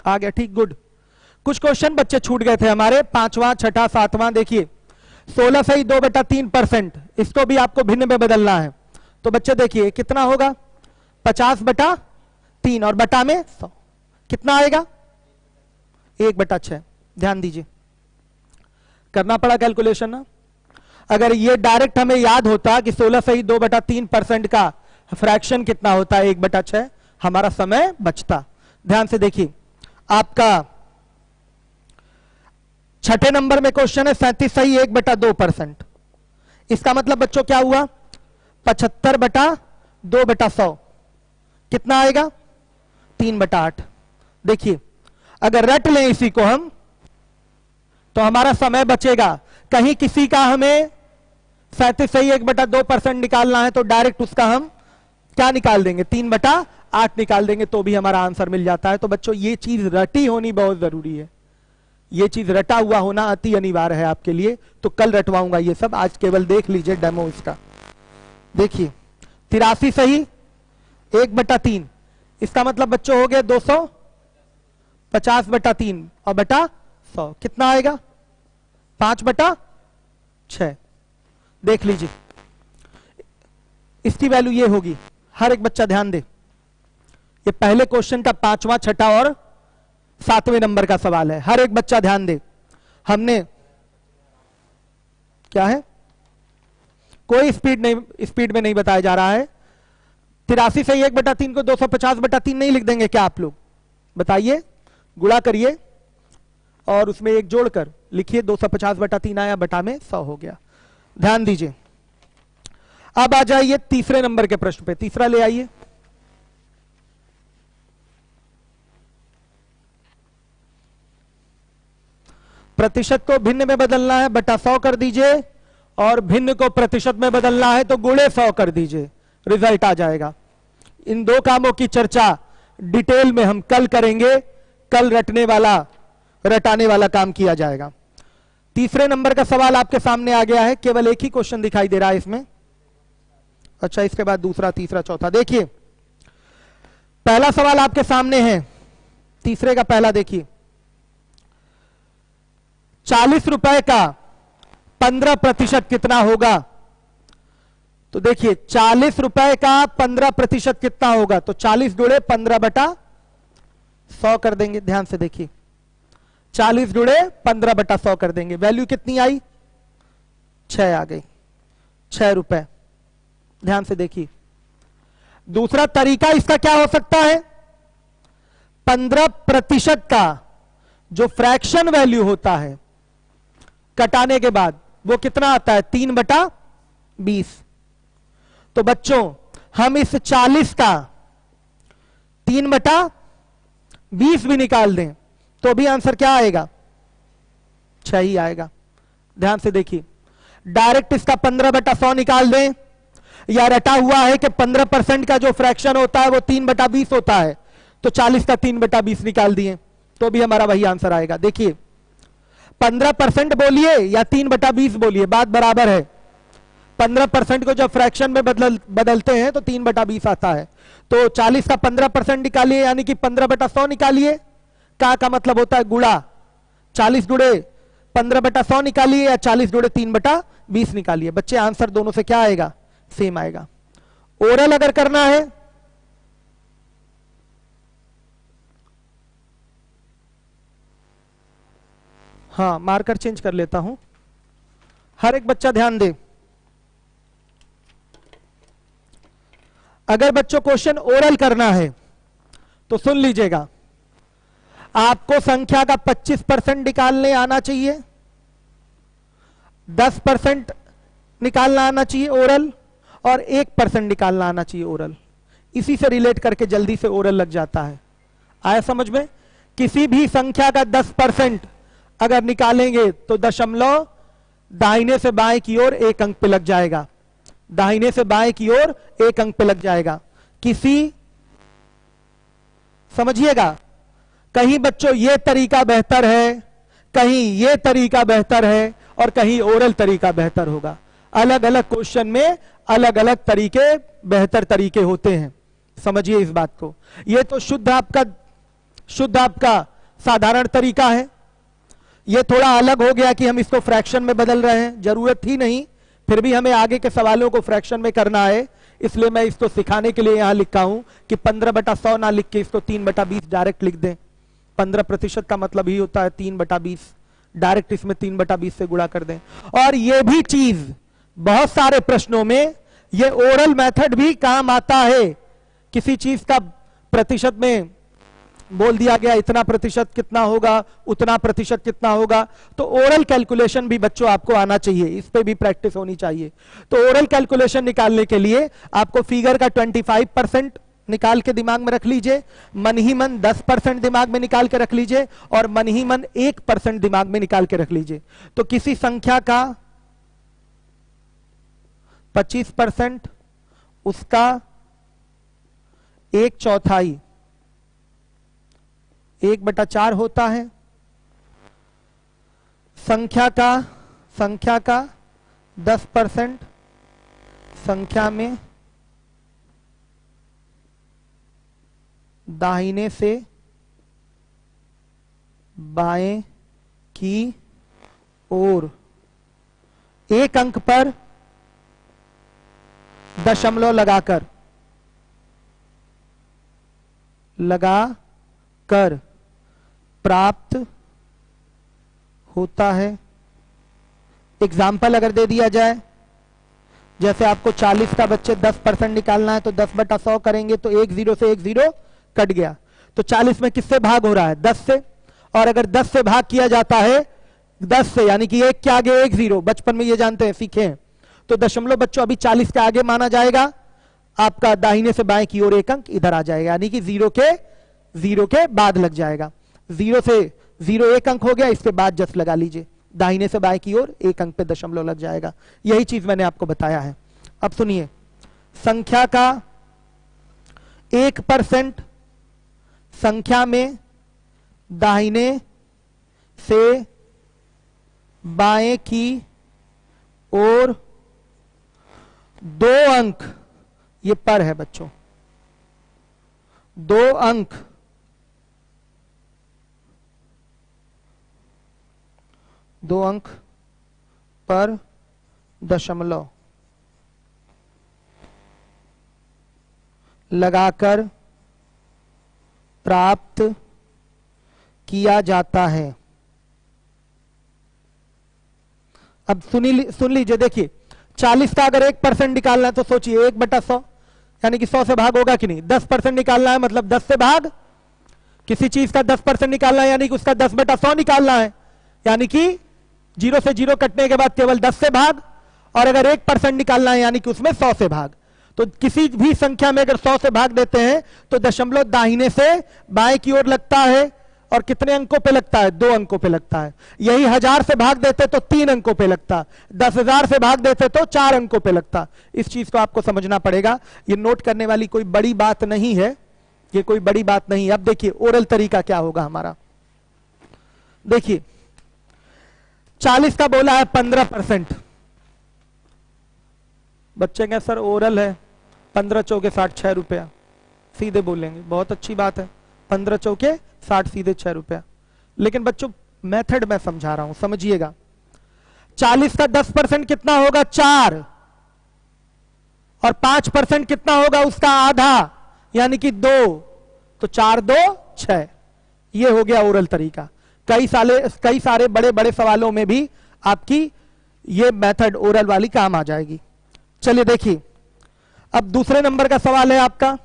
आ गया, ठीक, गुड। कुछ क्वेश्चन बच्चे छूट गए थे हमारे, पांचवा, छठा, सातवां। देखिए 16 सही 2/3%, इसको भी आपको भिन्न में बदलना है। तो बच्चे देखिए कितना होगा, 50/3 और बटा में 100, कितना आएगा 1/6। ध्यान दीजिए, करना पड़ा कैलकुलेशन ना। अगर ये डायरेक्ट हमें याद होता कि 16 सही 2/3% का फ्रैक्शन कितना होता है 1/6, हमारा समय बचता। ध्यान से देखिए, आपका छठे नंबर में क्वेश्चन है 37 सही 1/2%। इसका मतलब बच्चों क्या हुआ, 75/2/100, कितना आएगा 3/8। देखिए अगर रट लें इसी को हम तो हमारा समय बचेगा। कहीं किसी का हमें 37 सही 1/2% निकालना है तो डायरेक्ट उसका हम क्या निकाल देंगे, 3/8 निकाल देंगे, तो भी हमारा आंसर मिल जाता है। तो बच्चों ये चीज रटी होनी बहुत जरूरी है, ये चीज रटा हुआ होना अति अनिवार्य है आपके लिए। तो कल रटवाऊंगा ये सब, आज केवल देख लीजिए डेमो इसका। देखिए 83 सही 1/3, इसका मतलब बच्चों हो गए 250/3 और बटा 100, कितना आएगा 5/6। देख लीजिए इसकी वैल्यू ये होगी। हर एक बच्चा ध्यान दे, ये पहले क्वेश्चन का पांचवा, छठा और 7वें नंबर का सवाल है। हर एक बच्चा ध्यान दे, हमने क्या है, कोई स्पीड में नहीं बताया जा रहा है। 83 से 1/3 को 250/3 नहीं लिख देंगे क्या आप लोग, बताइए, गुणा करिए और उसमें एक जोड़कर लिखिए, 250/3 आया, बटा में 100 हो गया। ध्यान दीजिए, अब आ जाइए तीसरे नंबर के प्रश्न पे, तीसरा ले आइए। प्रतिशत को भिन्न में बदलना है, बटा 100 कर दीजिए, और भिन्न को प्रतिशत में बदलना है तो गुणे 100 कर दीजिए, रिजल्ट आ जाएगा। इन दो कामों की चर्चा डिटेल में हम कल करेंगे, कल रटाने वाला काम किया जाएगा। तीसरे नंबर का सवाल आपके सामने आ गया है, केवल एक ही क्वेश्चन दिखाई दे रहा है इसमें। अच्छा, इसके बाद दूसरा, तीसरा, चौथा। देखिए पहला सवाल आपके सामने है, तीसरे का पहला देखिए, 40 रुपए का 15% कितना होगा। तो देखिए 40 रुपए का 15% कितना होगा, तो 40 गुणे 15/100 कर देंगे। ध्यान से देखिए, 40 गुणे 15/100 कर देंगे, वैल्यू कितनी आई, 6 आ गई, 6 रुपए। ध्यान से देखिए, दूसरा तरीका इसका क्या हो सकता है, 15% का जो फ्रैक्शन वैल्यू होता है कटाने के बाद वो कितना आता है, 3/20। तो बच्चों हम इस 40 का 3/20 भी निकाल दें तो भी आंसर क्या आएगा, 6 ही आएगा। ध्यान से देखिए, डायरेक्ट इसका 15/100 निकाल दें या रटा हुआ है कि 15% का जो फ्रैक्शन होता है वो 3/20 होता है, तो 40 का 3/20 निकाल दिए तो भी हमारा वही आंसर आएगा। देखिए 15% बोलिए या 3/20 बोलिए, बात बराबर है। 15% को जब फ्रैक्शन में बदलते हैं तो 3/20 आता है। तो 40 का 15% निकालिए यानी कि 15/100 निकालिए। का मतलब होता है गुणा, 40 गुणे 15/100 निकालिए या 40 गुणे 3/20 निकालिए। बच्चे आंसर दोनों से क्या आएगा? सेम आएगा। ओरल अगर करना है हाँ, मार्कर चेंज कर लेता हूं, हर एक बच्चा ध्यान दे। अगर बच्चों क्वेश्चन ओरल करना है तो सुन लीजिएगा, आपको संख्या का 25% निकालने आना चाहिए, 10% निकालना आना चाहिए ओरल, और 1% निकालना आना चाहिए ओरल। इसी से रिलेट करके जल्दी से ओरल लग जाता है। आया समझ में? किसी भी संख्या का 10% अगर निकालेंगे तो दशमलव दाहिने से बाएं की ओर 1 अंक पे लग जाएगा, दाहिने से बाएं की ओर 1 अंक पे लग जाएगा। किसी, समझिएगा, कहीं बच्चों ये तरीका बेहतर है, कहीं ये तरीका बेहतर है, और कहीं ओरल तरीका बेहतर होगा। अलग अलग क्वेश्चन में अलग अलग तरीके बेहतर तरीके होते हैं, समझिए इस बात को। ये तो शुद्ध आपका साधारण तरीका है। ये थोड़ा अलग हो गया कि हम इसको फ्रैक्शन में बदल रहे हैं, जरूरत ही नहीं, फिर भी हमें आगे के सवालों को फ्रैक्शन में करना है, इसलिए मैं इसको सिखाने के लिए यहां लिखा हूं कि 15/100 ना लिख के इसको 3/20 डायरेक्ट लिख दें। 15% का मतलब ही होता है 3/20, डायरेक्ट इसमें 3/20 से गुणा कर दें। और ये भी चीज बहुत सारे प्रश्नों में ये ओरल मेथड भी काम आता है। किसी चीज का प्रतिशत में बोल दिया गया इतना प्रतिशत कितना होगा, उतना प्रतिशत कितना होगा, तो ओरल कैलकुलेशन भी बच्चों आपको आना चाहिए, इस पे भी प्रैक्टिस होनी चाहिए। तो ओरल कैलकुलेशन निकालने के लिए आपको फिगर का 25% निकाल के दिमाग में रख लीजिए, मन ही मन 10% दिमाग में निकाल के रख लीजिए, और मन ही मन 1% दिमाग में निकाल के रख लीजिए। तो किसी संख्या का 25%, उसका 1/4 1/4 होता है। संख्या का 10% संख्या में दाहिने से बाएं की ओर 1 अंक पर दशमलव लगाकर प्राप्त होता है। एग्जाम्पल अगर दे दिया जाए, जैसे आपको 40 का बच्चे 10% निकालना है तो 10/100 करेंगे तो 1 0 से 1 0 कट गया, तो 40 में किससे भाग हो रहा है? 10 से। और अगर 10 से भाग किया जाता है 10 से, यानी कि 1 के आगे 1 0, बचपन में ये जानते हैं, सीखे हैं, तो दशमलव बच्चों अभी 40 के आगे माना जाएगा, आपका दाहिने से बाएं की ओर 1 अंक इधर आ जाएगा, यानी कि 0 के बाद लग जाएगा। 0 से 0 1 अंक हो गया, इसके बाद जस्ट लगा लीजिए, दाहिने से बाएं की ओर 1 अंक पे दशमलव लग जाएगा। यही चीज मैंने आपको बताया है। अब सुनिए, संख्या का 1% संख्या में दाहिने से बाएं की ओर 2 अंक, ये पर है बच्चों, 2 अंक पर दशमलव लगाकर प्राप्त किया जाता है। अब सुन लीजिए, देखिए 40 का अगर 1% निकालना है तो सोचिए 1/100, यानी कि 100 से भाग होगा कि नहीं? 10% निकालना है मतलब 10 से भाग, किसी चीज का 10% निकालना है यानी कि उसका 10/100 निकालना है, यानी कि 0 से 0 कटने के बाद केवल 10 से भाग, और अगर 1% निकालना है यानी कि उसमें 100 से भाग। तो किसी भी संख्या में अगर 100 से भाग देते हैं तो दशमलव दाहिने से बाएं की ओर लगता है, और कितने अंकों पे लगता है? 2 अंकों पे लगता है। यही 1000 से भाग देते तो 3 अंकों पे लगता, 10,000 से भाग देते तो 4 अंकों पे लगता। इस चीज को आपको समझना पड़ेगा। ये नोट करने वाली कोई बड़ी बात नहीं है, ये कोई बड़ी बात नहीं है। अब देखिए ओरल तरीका क्या होगा हमारा। देखिए 40 का बोला है 15%। बच्चे कहें सर ओरल है, 15 चौके 60, 6 रुपया सीधे बोलेंगे, बहुत अच्छी बात है। 15 चौके 60 सीधे 6 रुपया। लेकिन बच्चों मेथड मैं समझा रहा हूं, समझिएगा। 40 का 10% कितना होगा? 4। और 5% कितना होगा? उसका आधा, यानी कि 2। तो 4 2 6। ये हो गया ओरल तरीका। कई सारे बड़े बड़े सवालों में भी आपकी ये मेथड ओरल वाली काम आ जाएगी। चलिए देखिए, अब दूसरे नंबर का सवाल है आपका।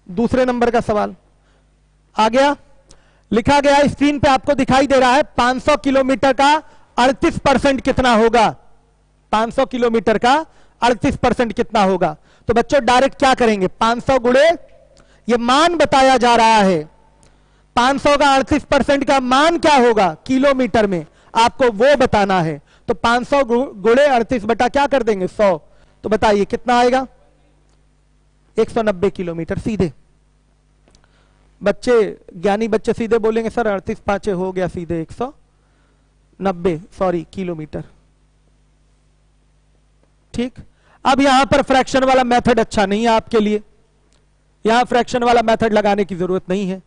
दूसरे नंबर का सवाल आ गया, लिखा गया स्क्रीन पे आपको दिखाई दे रहा है 500 किलोमीटर का 38% कितना होगा? 500 किलोमीटर का 38% कितना होगा? तो बच्चों डायरेक्ट क्या करेंगे? 500 गुणे, ये मान बताया जा रहा है, 500 का 38% का मान क्या होगा किलोमीटर में, आपको वो बताना है। तो 500 गुणे 38 बटा क्या कर देंगे? 100। तो बताइए कितना आएगा? 190 किलोमीटर सीधे। बच्चे ज्ञानी बच्चे सीधे बोलेंगे सर 38 5 हो गया सीधे 190 किलोमीटर। ठीक। अब यहां पर फ्रैक्शन वाला मेथड अच्छा नहीं है आपके लिए, यहां फ्रैक्शन वाला मेथड लगाने की जरूरत नहीं है,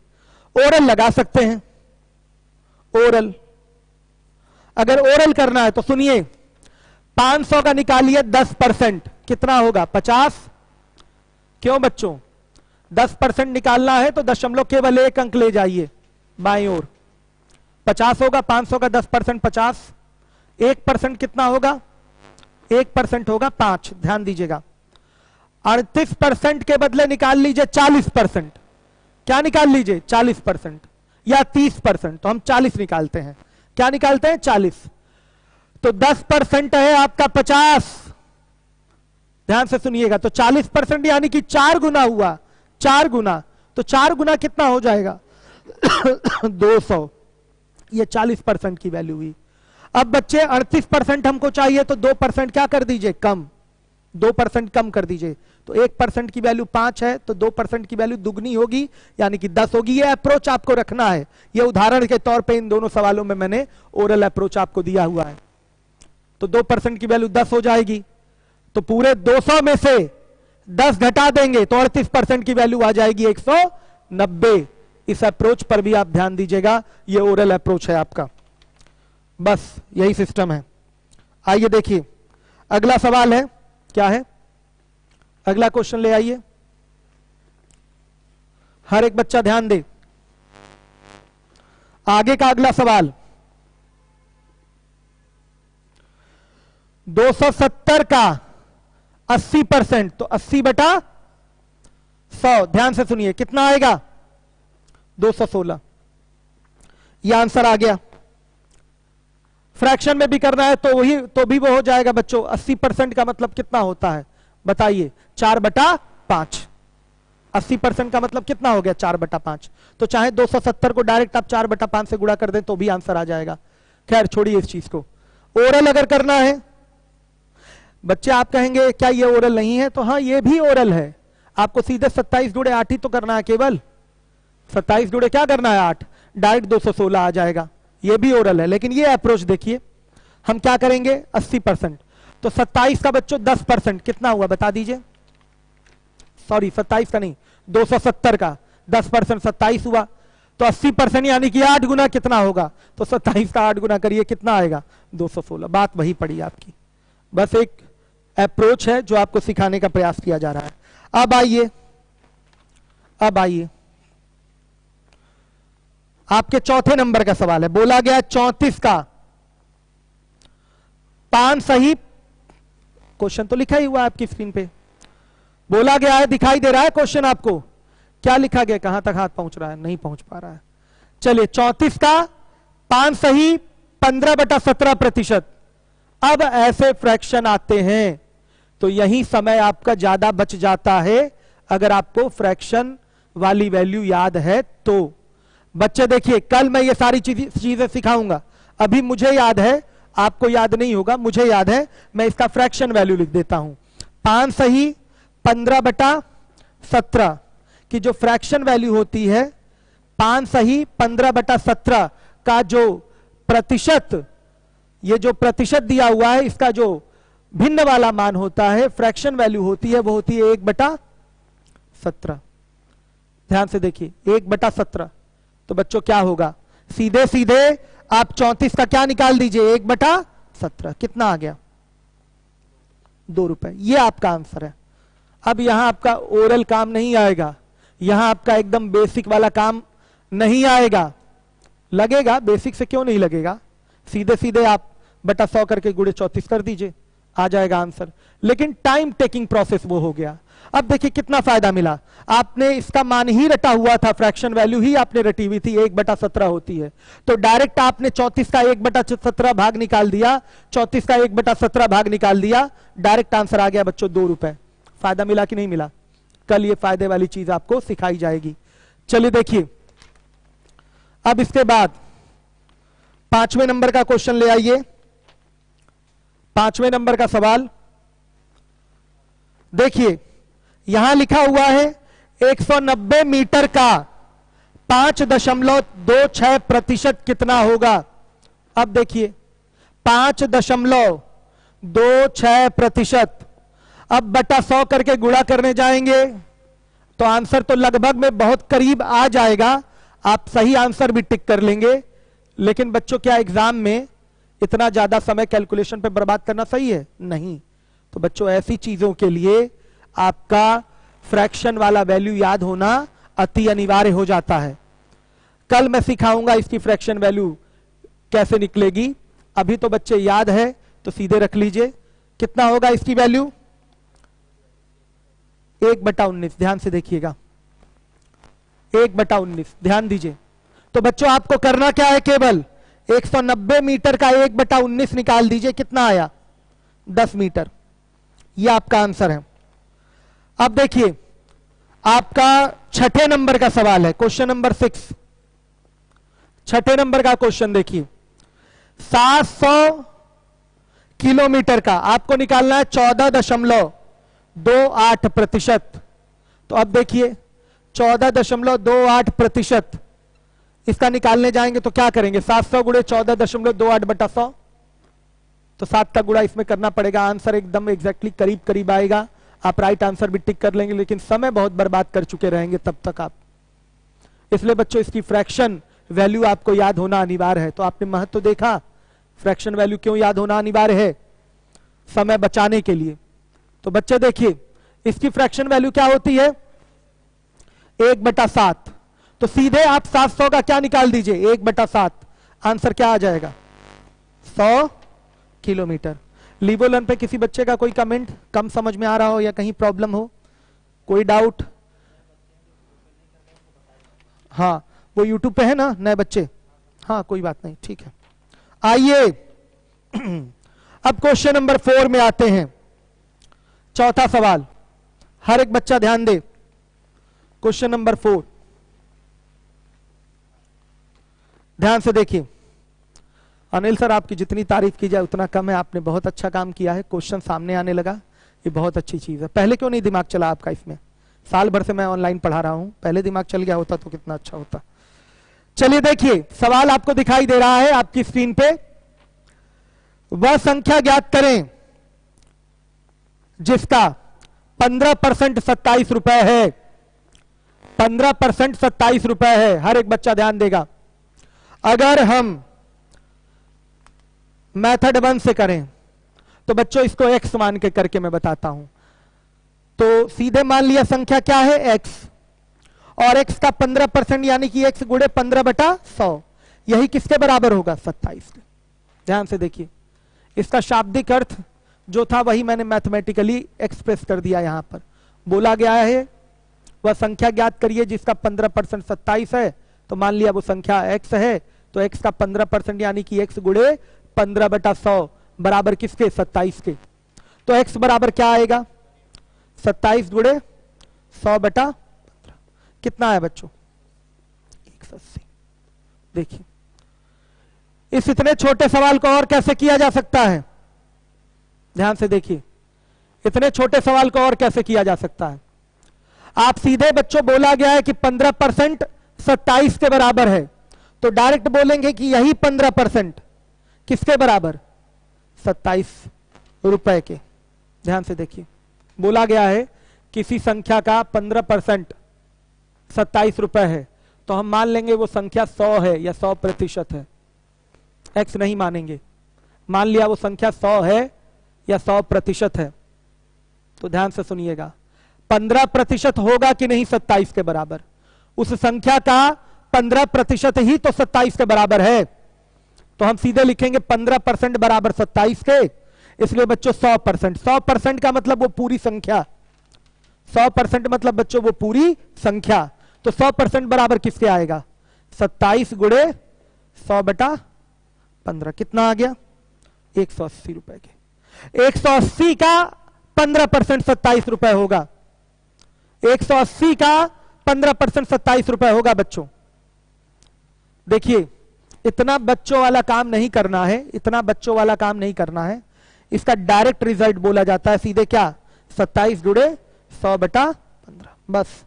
ओरल लगा सकते हैं। ओरल, अगर ओरल करना है तो सुनिए, 500 का निकालिए 10%, कितना होगा? 50। क्यों बच्चों? 10% निकालना है तो दशमलव केवल 1 अंक ले जाइए बाईं ओर। 50 होगा, 500 का 10% 50। 1% कितना होगा? 1% होगा 5। ध्यान दीजिएगा, 38% के बदले निकाल लीजिए 40%। क्या निकाल लीजिए? 40% या 30%। तो हम 40 निकालते हैं। क्या निकालते हैं? 40। तो 10% है आपका 50। ध्यान से सुनिएगा, तो 40% यानी कि 4 गुना हुआ, 4 गुना। तो 4 गुना कितना हो जाएगा? 200। ये 40% की वैल्यू हुई। अब बच्चे 38% हमको चाहिए, तो 2% क्या कर दीजिए? कम। 2% कम कर दीजिए। तो 1% की वैल्यू 5 है, तो 2% की वैल्यू दुगनी होगी, यानी कि 10 होगी। ये अप्रोच आपको रखना है। ये उदाहरण के तौर पे इन दोनों सवालों में मैंने ओरल अप्रोच आपको दिया हुआ है। तो 2% की वैल्यू 10 हो जाएगी। तो पूरे 200 में से 10 घटा देंगे तो 38% की वैल्यू आ जाएगी 190। इस अप्रोच पर भी आप ध्यान दीजिएगा, ये ओरल अप्रोच है आपका। बस यही सिस्टम है। आइए देखिए अगला सवाल है, क्या है अगला क्वेश्चन, ले आइए। हर एक बच्चा ध्यान दे। आगे का अगला सवाल, 270 का 80%, तो 80 बटा 100। ध्यान से सुनिए कितना आएगा? 216। यह आंसर आ गया। फ्रैक्शन में भी करना है तो वही, तो भी वो हो जाएगा बच्चों। 80% का मतलब कितना होता है बताइए? 4 बटा 5। 80% का मतलब कितना हो गया? 4 बटा 5। तो चाहे 270 को डायरेक्ट आप 4 बटा 5 से गुणा कर दें तो भी आंसर आ जाएगा। खैर छोड़िए इस चीज को। ओरल अगर करना है बच्चे, आप कहेंगे क्या ये ओरल नहीं है? तो हाँ ये भी ओरल है। आपको सीधे 27 गुणे 8 ही तो करना है, केवल 27 गुणे क्या करना है? 8। डायरेक्ट 216 आ जाएगा। ये भी ओरल है। लेकिन ये अप्रोच देखिए, हम क्या करेंगे? 80%। तो 27 का बच्चों 10% कितना हुआ बता दीजिए? सॉरी 27 का नहीं, 270 का 10% 27 हुआ। तो 80% यानी कि 8 गुना कितना होगा? तो 27 का 8 गुना करिए, कितना आएगा? 216। बात वही पड़ी आपकी। बस एक अप्रोच है जो आपको सिखाने का प्रयास किया जा रहा है। अब आइए, अब आइए आपके चौथे नंबर का सवाल है। बोला गया 34 का 5 सही, क्वेश्चन तो लिखा ही हुआ है आपकी स्क्रीन पे। बोला गया है, दिखाई दे रहा है क्वेश्चन आपको? क्या लिखा गया? कहां तक हाथ पहुंच रहा है? नहीं पहुंच पा रहा है। चलिए 34 का 5 सही 15 बटा 17%। अब ऐसे फ्रैक्शन आते हैं तो यही समय आपका ज्यादा बच जाता है अगर आपको फ्रैक्शन वाली वैल्यू याद है तो। बच्चे देखिए, कल मैं ये सारी चीजें सिखाऊंगा। अभी मुझे याद है, आपको याद नहीं होगा, मुझे याद है। मैं इसका फ्रैक्शन वैल्यू लिख देता हूं। 5 सही 15/17 की जो फ्रैक्शन वैल्यू होती है, 5 सही 15/17 का जो प्रतिशत, ये जो प्रतिशत दिया हुआ है, इसका जो भिन्न वाला मान होता है, फ्रैक्शन वैल्यू होती है, वो होती है 1/17। ध्यान से देखिए, 1/17। तो बच्चों क्या होगा, सीधे सीधे आप 34 का क्या निकाल दीजिए, 1/17 कितना आ गया, 2 रुपए। ये आपका आंसर है। अब यहां आपका ओरल काम नहीं आएगा, यहां आपका एकदम बेसिक वाला काम नहीं आएगा। लगेगा बेसिक से, क्यों नहीं लगेगा, सीधे सीधे आप बटा 100 करके गुणे 34 कर दीजिए, आ जाएगा आंसर। लेकिन टाइम टेकिंग प्रोसेस वो हो गया। अब देखिए कितना फायदा मिला, आपने इसका मान ही रटा हुआ था, फ्रैक्शन वैल्यू ही आपने रटी हुई थी, 1/17 होती है। तो डायरेक्ट आपने 34 का 1/17 भाग निकाल दिया, 34 का 1/17 भाग निकाल दिया, डायरेक्ट आंसर आ गया बच्चों 2 रुपए। फायदा मिला कि नहीं मिला? कल ये फायदे वाली चीज आपको सिखाई जाएगी। चलिए देखिए, अब इसके बाद 5वें नंबर का क्वेश्चन ले आइए। 5वें नंबर का सवाल देखिए, यहां लिखा हुआ है 190 मीटर का 5.26% कितना होगा। अब देखिए 5.26%, अब बटा 100 करके गुणा करने जाएंगे तो आंसर तो लगभग में बहुत करीब आ जाएगा। आप सही आंसर भी टिक कर लेंगे, लेकिन बच्चों क्या एग्जाम में इतना ज्यादा समय कैलकुलेशन पे बर्बाद करना सही है? नहीं। तो बच्चों ऐसी चीजों के लिए आपका फ्रैक्शन वाला वैल्यू याद होना अति अनिवार्य हो जाता है। कल मैं सिखाऊंगा इसकी फ्रैक्शन वैल्यू कैसे निकलेगी। अभी तो बच्चे याद है तो सीधे रख लीजिए। कितना होगा इसकी वैल्यू? 1/19। ध्यान से देखिएगा, 1/19 ध्यान दीजिए। तो बच्चों आपको करना क्या है, केवल 190 मीटर का 1/19 निकाल दीजिए, कितना आया? 10 मीटर। यह आपका आंसर है। अब देखिए आपका 6ठे नंबर का सवाल है, क्वेश्चन नंबर 6। 6ठे नंबर का क्वेश्चन देखिए, 700 किलोमीटर का आपको निकालना है 14.28%। तो अब देखिए 14.28%, इसका निकालने जाएंगे तो क्या करेंगे, 700 गुणे 14.28/100। तो 7 का गुणा इसमें करना पड़ेगा, आंसर एकदम एग्जैक्टली करीब करीब आएगा। आप राइट आंसर भी टिक कर लेंगे, लेकिन समय बहुत बर्बाद कर चुके रहेंगे तब तक आप। इसलिए बच्चों इसकी फ्रैक्शन वैल्यू आपको याद होना अनिवार्य है। तो आपने महत्व तो देखा, फ्रैक्शन वैल्यू क्यों याद होना अनिवार्य है? समय बचाने के लिए। तो बच्चे देखिए इसकी फ्रैक्शन वैल्यू क्या होती है, 1/7। तो सीधे आप 700 का क्या निकाल दीजिए, 1/7। आंसर क्या आ जाएगा, 100 किलोमीटर। लीवोलन पे किसी बच्चे का कोई कमेंट, कम समझ में आ रहा हो या कहीं प्रॉब्लम हो, कोई डाउट? हाँ वो यूट्यूब पे है ना नए बच्चे, हाँ कोई बात नहीं, ठीक है। आइए अब क्वेश्चन नंबर 4 में आते हैं। चौथा सवाल, हर एक बच्चा ध्यान दे। क्वेश्चन नंबर 4 ध्यान से देखिए। अनिल सर आपकी जितनी तारीफ की जाए उतना कम है, आपने बहुत अच्छा काम किया है। क्वेश्चन सामने आने लगा, ये बहुत अच्छी चीज है। पहले क्यों नहीं दिमाग चला आपका इसमें? साल भर से मैं ऑनलाइन पढ़ा रहा हूं, पहले दिमाग चल गया होता तो कितना अच्छा होता। चलिए देखिए सवाल आपको दिखाई दे रहा है आपकी स्क्रीन पे। वह संख्या ज्ञात करें जिसका 15% 27 रुपए है। 15% 27 रुपए है। हर एक बच्चा ध्यान देगा। अगर हम मेथड 1 से करें तो बच्चों इसको x मान के करके मैं बताता हूं। तो सीधे मान लिया संख्या क्या है, x, और x का 15% यानी कि x गुणे 15/100, यही किसके बराबर होगा, 27 के। ध्यान से देखिए, इसका शाब्दिक अर्थ जो था वही मैंने मैथमेटिकली एक्सप्रेस कर दिया। यहां पर बोला गया है वह संख्या ज्ञात करिए जिसका 15% 27 है। तो मान लिया वो संख्या x है, तो x का 15% यानी कि x गुणे 15/100 बराबर किसके, 27 के। तो x बराबर क्या आएगा, 27 गुणे 100/15। कितना है बच्चों? 180। देखिए इस इतने छोटे सवाल को और कैसे किया जा सकता है? ध्यान से देखिए, इतने छोटे सवाल को और कैसे किया जा सकता है? आप सीधे बच्चों बोला गया है कि 15% 27 के बराबर है, तो डायरेक्ट बोलेंगे कि यही 15% किसके बराबर? 27 रुपए के। ध्यान से देखिए, बोला गया है किसी संख्या का 15% 27 रुपए है, तो हम मान लेंगे वो संख्या 100 है या 100% है, एक्स नहीं मानेंगे। मान लिया वो संख्या 100 है या 100% है, तो ध्यान से सुनिएगा, 15% होगा कि नहीं 27 के बराबर? उस संख्या का 15% ही तो 27 के बराबर है, तो हम सीधे लिखेंगे 15% बराबर 27 के। इसलिए बच्चों 100%, 100% का मतलब वो पूरी संख्या, 100% मतलब बच्चों वो पूरी संख्या, तो 100% बराबर किसके आएगा? 27 गुणे 100/15। कितना आ गया? 180 रुपए के। 180 का 15% 27 रुपए होगा। 180 का 15% 27 रुपए होगा बच्चों। देखिए इतना बच्चों वाला काम नहीं करना है, इतना बच्चों वाला काम नहीं करना है। इसका डायरेक्ट रिजल्ट बोला जाता है सीधे क्या? 27 जुड़े 100/15। बस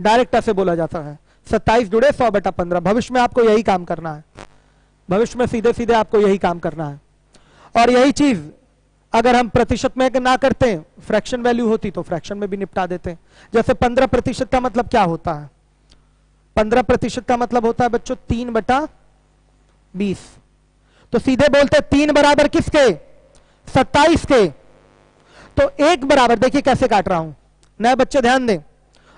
डायरेक्ट ऐसे बोला जाता है, 27 जुड़े 100/15। भविष्य में आपको यही काम करना है, भविष्य में सीधे सीधे आपको यही काम करना है। और यही चीज अगर हम प्रतिशत में ना करते, फ्रैक्शन वैल्यू होती तो फ्रैक्शन में भी निपटा देते। जैसे 15% का मतलब क्या होता है? 15% का मतलब होता है बच्चों 3/20। तो सीधे बोलते 3 बराबर किसके? 27 के। तो 1 बराबर, देखिए कैसे काट रहा हूं, नए बच्चे ध्यान दें,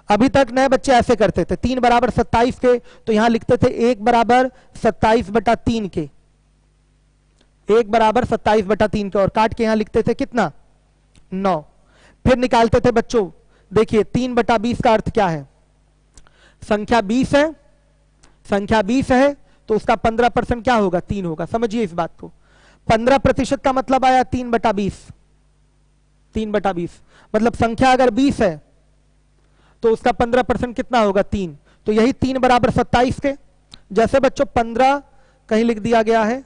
अभी तक नए बच्चे ऐसे करते थे 3 बराबर 27 के, तो यहां लिखते थे 1 बराबर 27/3 के, 1 बराबर 27/3 के, और काट के यहां लिखते थे कितना? 9। फिर निकालते थे बच्चों, देखिए 3/20 का अर्थ क्या है? संख्या 20 है, संख्या 20 है तो उसका 15% क्या होगा? 3 होगा। समझिए इस बात को, 15% का मतलब आया 3/20। 3/20 मतलब संख्या अगर 20 है तो उसका 15% कितना होगा? 3। तो यही 3 बराबर 27 के। जैसे बच्चों 15 कहीं लिख दिया गया है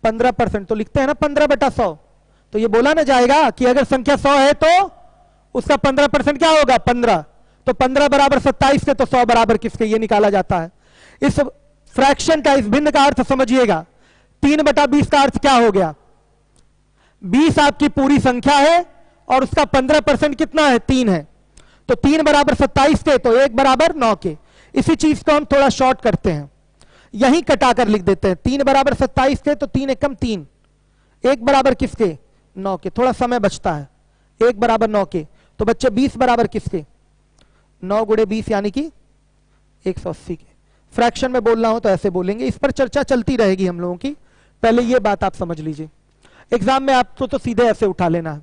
15%, तो लिखते हैं ना 15/100। तो ये बोला ना जाएगा कि अगर संख्या 100 है तो उसका 15% क्या होगा? 15। तो 15 बराबर 27 के, तो 100 बराबर किसके? ये निकाला जाता है। इस फ्रैक्शन का, इस भिन्न का अर्थ समझिएगा। 3/20 का अर्थ क्या हो गया? 20 आपकी पूरी संख्या है और उसका 15% कितना है? 3 है। तो 3 बराबर 27 के, तो 1 बराबर 9 के। इसी चीज को हम थोड़ा शॉर्ट करते हैं, यहीं कटाकर लिख देते हैं 3 बराबर 27 के, तो 3 एकम 3, 1 बराबर किसके? 9 के। थोड़ा समय बचता है, 1 बराबर 9 के। तो बच्चे 20 बराबर किसके? 9 गुणे 20 यानी कि 180 के। फ्रैक्शन में बोलना हो तो ऐसे बोलेंगे। इस पर चर्चा चलती रहेगी हम लोगों की, पहले ये बात आप समझ लीजिए। एग्जाम में आपको तो सीधे ऐसे उठा लेना है,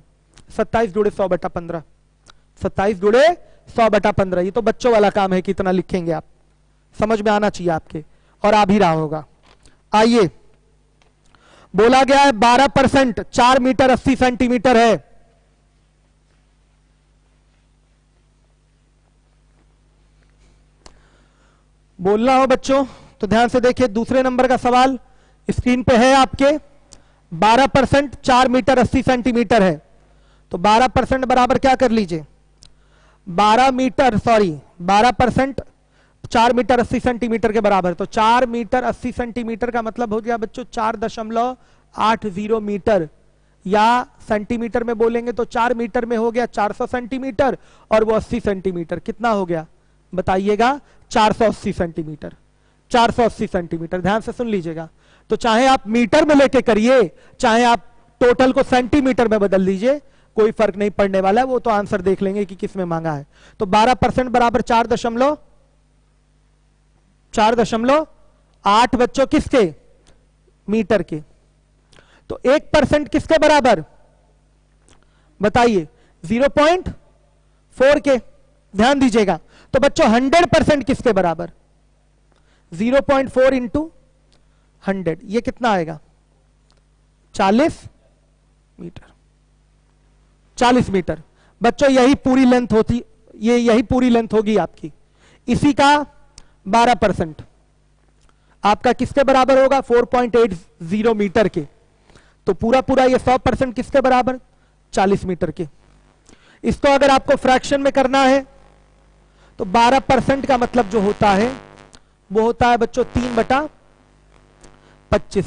27 जुड़े 100/15, 27 जुड़े 100/15। ये तो बच्चों वाला काम है, कितना लिखेंगे आप, समझ में आना चाहिए आपके, और आ भी रहा होगा। आइए, बोला गया है 12% 4 मीटर 80 सेंटीमीटर है। बोलना हो बच्चों तो ध्यान से देखिए, दूसरे नंबर का सवाल स्क्रीन पे है आपके। 12% 4 मीटर 80 सेंटीमीटर है, तो 12% बराबर क्या कर लीजिए? 12% 4 मीटर 80 सेंटीमीटर के बराबर। तो 4 मीटर 80 सेंटीमीटर का मतलब हो गया बच्चों 4.80 मीटर, या सेंटीमीटर में बोलेंगे तो 4 मीटर में हो गया 400 सेंटीमीटर, और वो 80 सेंटीमीटर कितना हो गया बताइएगा? 480 सेंटीमीटर। 480 सेंटीमीटर, ध्यान से सुन लीजिएगा। तो चाहे आप मीटर में लेके करिए, चाहे आप टोटल को सेंटीमीटर में बदल लीजिए, कोई फर्क नहीं पड़ने वाला है, वो तो आंसर देख लेंगे कि किस में मांगा है। तो 12% बराबर 4.8 बच्चों किसके? मीटर के। तो 1% किसके बराबर बताइए? 0.4 के। ध्यान दीजिएगा, तो बच्चों 100% किसके बराबर? 0.4 इंटू 100, ये कितना आएगा? 40 मीटर। 40 मीटर बच्चों, यही पूरी लेंथ होती, ये यही पूरी लेंथ होगी आपकी, इसी का 12% आपका किसके बराबर होगा? 4.80 मीटर के। तो पूरा पूरा ये 100% किसके बराबर? 40 मीटर के। इसको अगर आपको फ्रैक्शन में करना है तो 12% का मतलब जो होता है वो होता है बच्चों 3/25।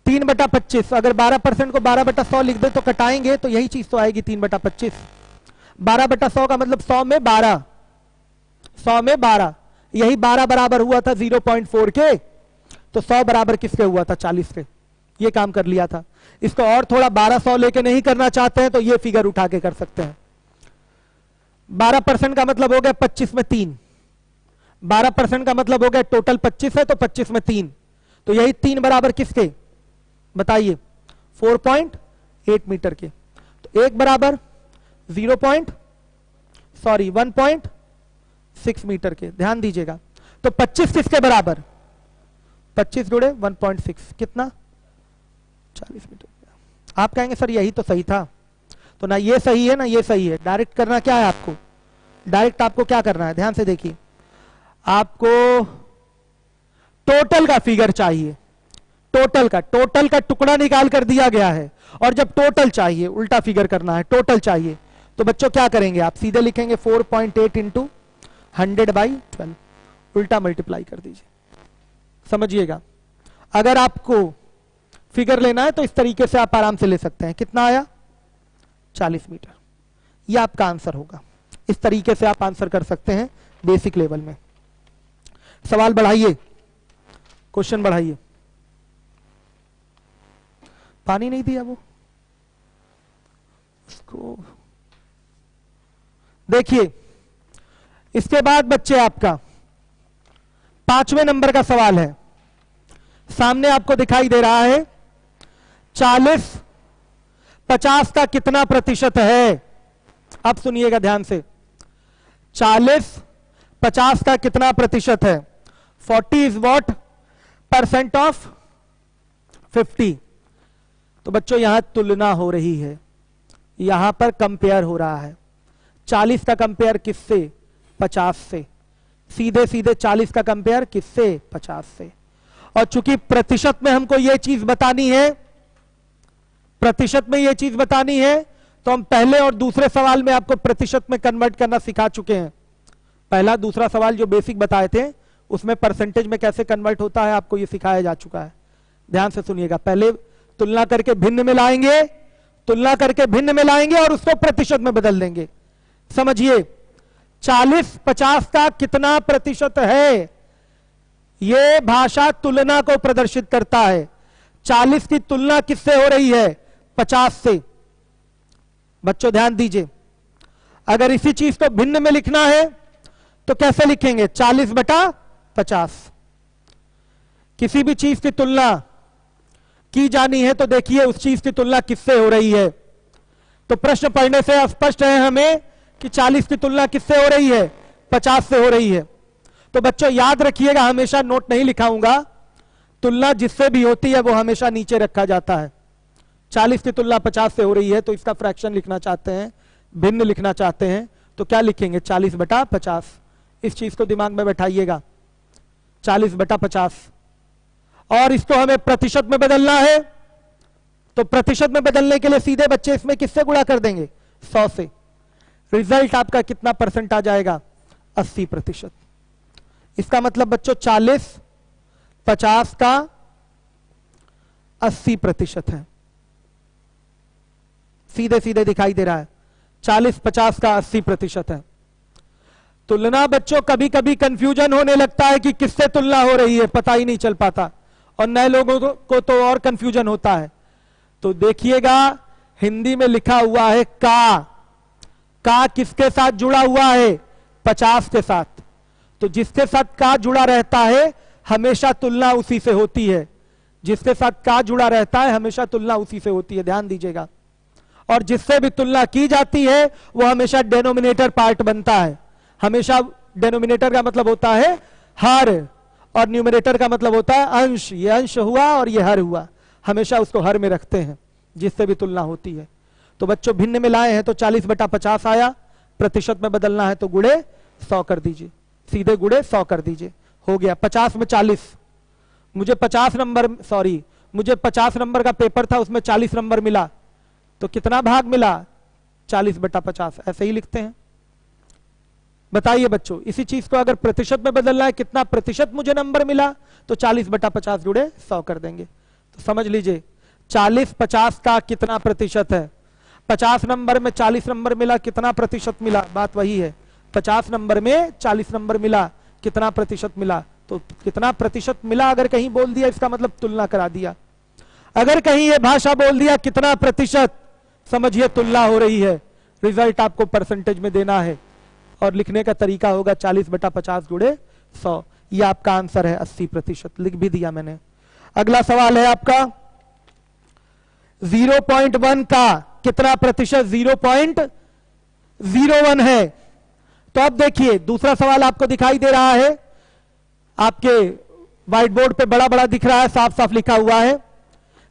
3/25 अगर 12% को 12/100 लिख दे तो कटाएंगे तो यही चीज तो आएगी 3/25। 12/100 का मतलब 100 में 12, 100 में 12, यही 12 बराबर हुआ था 0.4 के, तो 100 बराबर किसके हुआ था? 40 के। ये काम कर लिया था। इसको और थोड़ा 1200 लेके नहीं करना चाहते हैं तो ये फिगर उठा के कर सकते हैं। 12% का मतलब हो गया 25 में 3, 12% का मतलब हो गया टोटल 25 है तो 25 में 3, तो यही 3 बराबर किसके बताइए? 4.8 मीटर के। तो 1 बराबर 1.6 मीटर के। ध्यान दीजिएगा। तो 25 किसके बराबर? 25 गुणे 1.6 कितना? 40 मीटर। आप कहेंगे सर यही तो सही था। तो ना ये सही है ना ये सही है। डायरेक्ट करना क्या है आपको? डायरेक्ट आपको क्या करना है? ध्यान से देखिए, आपको टोटल का फिगर चाहिए। टोटल का टुकड़ा निकाल कर दिया गया है, और जब टोटल चाहिए, उल्टा फिगर करना है, टोटल चाहिए, तो बच्चों क्या करेंगे? आप सीधे लिखेंगे 4.8 इंटू 100/12, उल्टा मल्टीप्लाई कर दीजिए। समझिएगा, अगर आपको फिगर लेना है तो इस तरीके से आप आराम से ले सकते हैं। कितना आया? 40 मीटर। यह आपका आंसर होगा। इस तरीके से आप आंसर कर सकते हैं बेसिक लेवल में। सवाल बढ़ाइए, क्वेश्चन बढ़ाइए। पानी नहीं दिया वो उसको। देखिए, इसके बाद बच्चे आपका 5वें नंबर का सवाल है। सामने आपको दिखाई दे रहा है 40 50 का कितना प्रतिशत है? अब सुनिएगा ध्यान से। 40 50 का कितना प्रतिशत है? 40 इज व्हाट? Percent of 50। तो बच्चों यहां तुलना हो रही है, यहां पर कंपेयर हो रहा है। 40 का कंपेयर किससे? 50 से। सीधे सीधे 40 का कंपेयर किससे? 50 से। और चूंकि प्रतिशत में हमको यह चीज बतानी है, प्रतिशत में यह चीज बतानी है, तो हम पहले और दूसरे सवाल में आपको प्रतिशत में कन्वर्ट करना सिखा चुके हैं। पहला दूसरा सवाल जो बेसिक बताए थे उसमें परसेंटेज में कैसे कन्वर्ट होता है आपको यह सिखाया जा चुका है। ध्यान से सुनिएगा। पहले तुलना करके भिन्न में लाएंगे, तुलना करके भिन्न में लाएंगे और उसको प्रतिशत में बदल देंगे। समझिए, 40 50 का कितना प्रतिशत है? यह भाषा तुलना को प्रदर्शित करता है। 40 की तुलना किससे हो रही है? 50 से। बच्चों ध्यान दीजिए, अगर इसी चीज को भिन्न में लिखना है तो कैसे लिखेंगे? 40/50। किसी भी चीज की तुलना की जानी है तो देखिए उस चीज की तुलना किससे हो रही है। तो प्रश्न पढ़ने से स्पष्ट है हमें कि 40 की तुलना किससे हो रही है? 50 से हो रही है। तो बच्चों याद रखिएगा, हमेशा नोट नहीं लिखाऊंगा, तुलना जिससे भी होती है वो हमेशा नीचे रखा जाता है। 40 की तुलना 50 से हो रही है तो इसका फ्रैक्शन लिखना चाहते हैं, भिन्न लिखना चाहते हैं, तो क्या लिखेंगे? 40/50। इस चीज को दिमाग में बैठाइएगा, 40/50। और इसको हमें प्रतिशत में बदलना है, तो प्रतिशत में बदलने के लिए सीधे बच्चे इसमें किससे गुणा कर देंगे? 100 से। रिजल्ट आपका कितना परसेंट आ जाएगा? 80%। इसका मतलब बच्चों 40 50 का 80% है। सीधे सीधे दिखाई दे रहा है, 40 50 का 80% है। तुलना बच्चों कभी कभी कंफ्यूजन होने लगता है कि किससे तुलना हो रही है, पता ही नहीं चल पाता, और नए लोगों को तो और कंफ्यूजन होता है। तो देखिएगा, हिंदी में लिखा हुआ है का किसके साथ जुड़ा हुआ है? 50 के साथ। तो जिसके साथ का जुड़ा रहता है हमेशा तुलना उसी से होती है। जिसके साथ का जुड़ा रहता है हमेशा तुलना उसी से होती है, ध्यान दीजिएगा। और जिससे भी तुलना की जाती है वो हमेशा डेनोमिनेटर पार्ट बनता है। हमेशा डेनोमिनेटर का मतलब होता है हर, और न्यूमरेटर का मतलब होता है अंश। ये अंश हुआ और ये हर हुआ, हमेशा उसको हर में रखते हैं जिससे भी तुलना होती है। तो बच्चों भिन्न में लाए हैं तो 40/50 आया, प्रतिशत में बदलना है तो गुणे 100 कर दीजिए, सीधे गुणे 100 कर दीजिए, हो गया। 50 में 40, मुझे 50 नंबर का पेपर था, उसमें 40 नंबर मिला, तो कितना भाग मिला? 40/50, ऐसे ही लिखते हैं। बताइए बच्चों, इसी चीज को अगर प्रतिशत में बदलना है, कितना प्रतिशत मुझे नंबर मिला, तो 40/50 जुड़े 100 कर देंगे। तो समझ लीजिए 40/50 का कितना प्रतिशत है? 50 नंबर में 40 नंबर मिला, कितना प्रतिशत मिला? बात वही है, 50 नंबर में 40 नंबर मिला, कितना प्रतिशत मिला? तो कितना प्रतिशत मिला अगर कहीं बोल दिया, इसका मतलब तुलना करा दिया। अगर कहीं ये भाषा बोल दिया कितना प्रतिशत, समझिए तुलना हो रही है। रिजल्ट आपको परसेंटेज में देना है और लिखने का तरीका होगा 40/50 जुड़े 100। यह आपका आंसर है 80%, लिख भी दिया मैंने। अगला सवाल है आपका 0.1 का कितना प्रतिशत 0.01 है। तो अब देखिए दूसरा सवाल आपको दिखाई दे रहा है, आपके व्हाइट बोर्ड पे बड़ा बड़ा दिख रहा है, साफ साफ लिखा हुआ है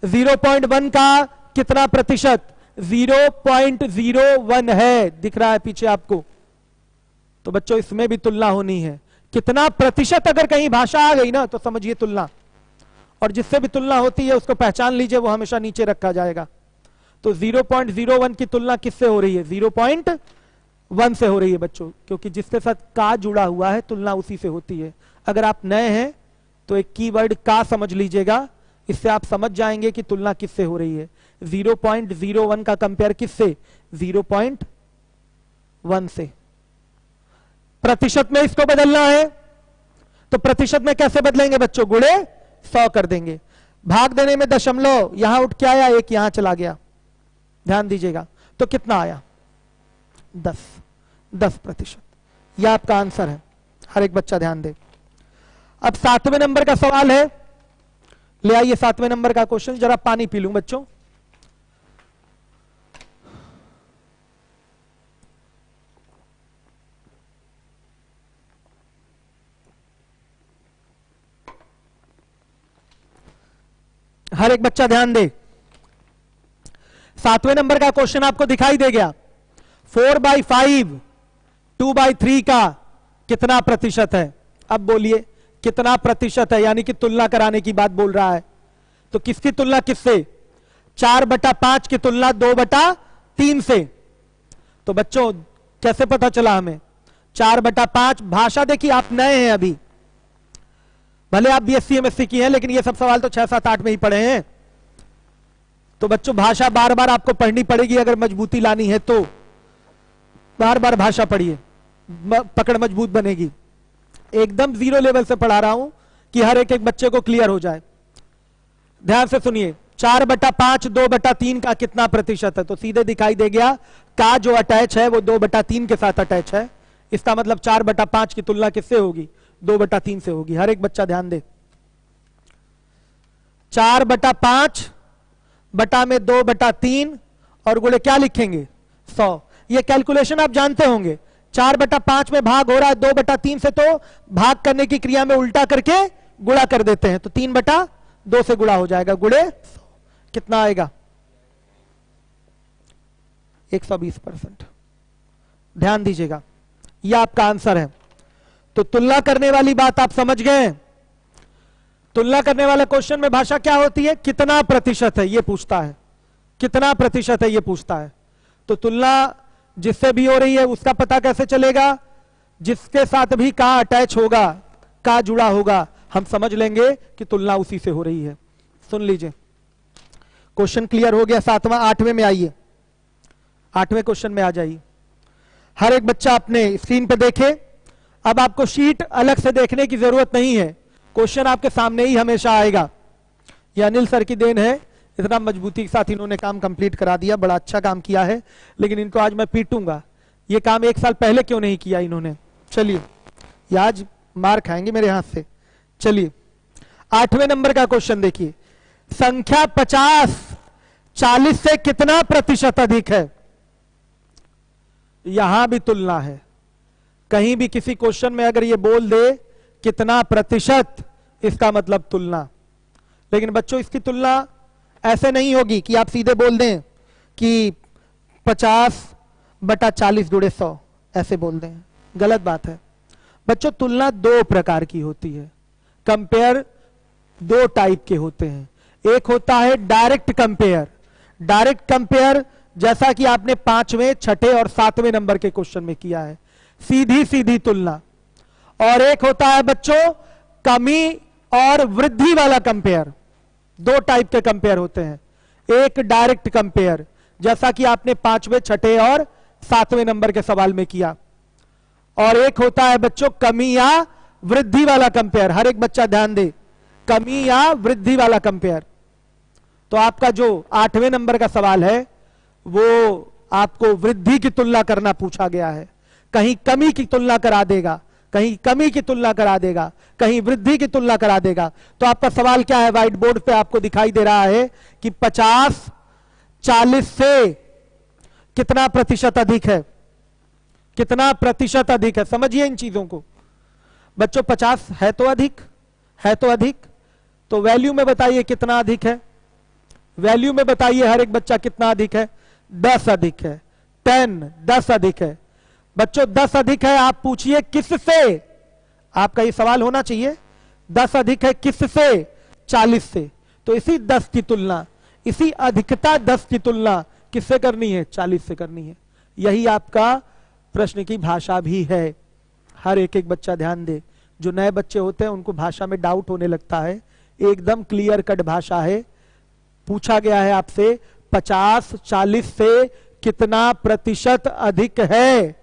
0.1 का कितना प्रतिशत? 0.01 है, दिख रहा है पीछे आपको। तो बच्चों इसमें भी तुलना होनी है। कितना प्रतिशत अगर कहीं भाषा आ गई ना तो समझिए तुलना, और जिससे भी तुलना होती है उसको पहचान लीजिए, वो हमेशा नीचे रखा जाएगा। तो 0.01 की तुलना किससे हो रही है? 0.1 से हो रही है बच्चों, क्योंकि जिसके साथ का जुड़ा हुआ है तुलना उसी से होती है। अगर आप नए हैं तो एक कीवर्ड का समझ लीजिएगा, इससे आप समझ जाएंगे कि तुलना किससे हो रही है। 0.01 का कंपेयर किससे? 0.1 से। प्रतिशत में इसको बदलना है तो प्रतिशत में कैसे बदलेंगे बच्चों? गुणे 100 कर देंगे। भाग देने में दशमलव यहां उठ के आया, एक यहां चला गया, ध्यान दीजिएगा। तो कितना आया? 10%। यह आपका आंसर है। हर एक बच्चा ध्यान दे। अब 7वें नंबर का सवाल है, ले आइए 7वें नंबर का क्वेश्चन। जरा पानी पी लूं बच्चों। हर एक बच्चा ध्यान दे। 7वें नंबर का क्वेश्चन आपको दिखाई दे गया। 4/5 2/3 का कितना प्रतिशत है? अब बोलिए कितना प्रतिशत है, यानी कि तुलना कराने की बात बोल रहा है। तो किसकी तुलना किससे? 4/5 की तुलना 2/3 से। तो बच्चों कैसे पता चला हमें? 4/5 भाषा देखिए, आप नए हैं अभी, भले आप BSc MSc की हैं, लेकिन ये सब सवाल तो 6, 7, 8 में ही पढ़े हैं। तो बच्चों भाषा बार बार आपको पढ़नी पड़ेगी, अगर मजबूती लानी है तो बार बार भाषा पढ़िए, पकड़ मजबूत बनेगी। एकदम 0 लेवल से पढ़ा रहा हूं कि हर एक बच्चे को क्लियर हो जाए। ध्यान से सुनिए, 4/5 2/3 का कितना प्रतिशत है? तो सीधे दिखाई दे गया, का जो अटैच है वो 2/3 के साथ अटैच है। इसका मतलब 4/5 की तुलना किससे होगी? 2/3 से होगी। हर एक बच्चा ध्यान दे। 4/5 बटा में 2/3 और गुणे क्या लिखेंगे? 100। ये कैलकुलेशन आप जानते होंगे। 4/5 में भाग हो रहा है 2/3 से, तो भाग करने की क्रिया में उल्टा करके गुणा कर देते हैं, तो 3/2 से गुणा हो जाएगा, गुणे 100। कितना आएगा? 120%। ध्यान दीजिएगा, यह आपका आंसर है। तो तुलना करने वाली बात आप समझ गए। तुलना करने वाले क्वेश्चन में भाषा क्या होती है? कितना प्रतिशत है ये पूछता है, कितना प्रतिशत है ये पूछता है। तो तुलना जिससे भी हो रही है उसका पता कैसे चलेगा? जिसके साथ भी का अटैच होगा, का जुड़ा होगा, हम समझ लेंगे कि तुलना उसी से हो रही है। सुन लीजिए, क्वेश्चन क्लियर हो गया। 7वां 8वें में आइए, 8वें क्वेश्चन में आ जाइए। हर एक बच्चा अपने स्क्रीन पे देखे। अब आपको शीट अलग से देखने की जरूरत नहीं है, क्वेश्चन आपके सामने ही हमेशा आएगा। यह अनिल सर की देन है, इतना मजबूती के साथ इन्होंने काम कंप्लीट करा दिया, बड़ा अच्छा काम किया है। लेकिन इनको आज मैं पीटूंगा, ये काम 1 साल पहले क्यों नहीं किया इन्होंने। चलिए, ये आज मार खाएंगे मेरे हाथ से। चलिए 8वें नंबर का क्वेश्चन देखिए। संख्या 50 40 से कितना प्रतिशत अधिक है? यहां भी तुलना है। कहीं भी किसी क्वेश्चन में अगर ये बोल दे कितना प्रतिशत, इसका मतलब तुलना। लेकिन बच्चों इसकी तुलना ऐसे नहीं होगी कि आप सीधे बोल दें कि 50/40 जुड़े 100। ऐसे बोल दें, गलत बात है बच्चों। तुलना दो प्रकार की होती है, कंपेयर दो टाइप के होते हैं। एक होता है डायरेक्ट कंपेयर, डायरेक्ट कंपेयर जैसा कि आपने 5वें, 6ठे और 7वें नंबर के क्वेश्चन में किया है, सीधी सीधी तुलना। और एक होता है बच्चों कमी और वृद्धि वाला कंपेयर। दो टाइप के कंपेयर होते हैं, एक डायरेक्ट कंपेयर जैसा कि आपने 5वें, 6ठे और 7वें नंबर के सवाल में किया, और एक होता है बच्चों कमी या वृद्धि वाला कंपेयर। हर एक बच्चा ध्यान दे, कमी या वृद्धि वाला कंपेयर। तो आपका जो 8वें नंबर का सवाल है वो आपको वृद्धि की तुलना करना पूछा गया है, कहीं कमी की तुलना करा देगा, कहीं कमी की तुलना करा देगा, कहीं वृद्धि की तुलना करा देगा। तो आपका सवाल क्या है, व्हाइट बोर्ड पे आपको दिखाई दे रहा है कि 50 40 से कितना प्रतिशत अधिक है, कितना प्रतिशत अधिक है, समझिए इन चीजों को बच्चों। 50 है तो अधिक, है तो अधिक, तो वैल्यू में बताइए कितना अधिक है, वैल्यू में बताइए हर एक बच्चा कितना अधिक है। 10 अधिक है, 10 अधिक है बच्चों, 10 अधिक है। आप पूछिए किससे, आपका ये सवाल होना चाहिए, 10 अधिक है किससे, 40 से। तो इसी 10 की तुलना, इसी अधिकता 10 की तुलना किससे करनी है, 40 से करनी है। यही आपका प्रश्न की भाषा भी है। हर एक एक बच्चा ध्यान दे, जो नए बच्चे होते हैं उनको भाषा में डाउट होने लगता है, एकदम क्लियर कट भाषा है। पूछा गया है आपसे 50 40 से कितना प्रतिशत अधिक है,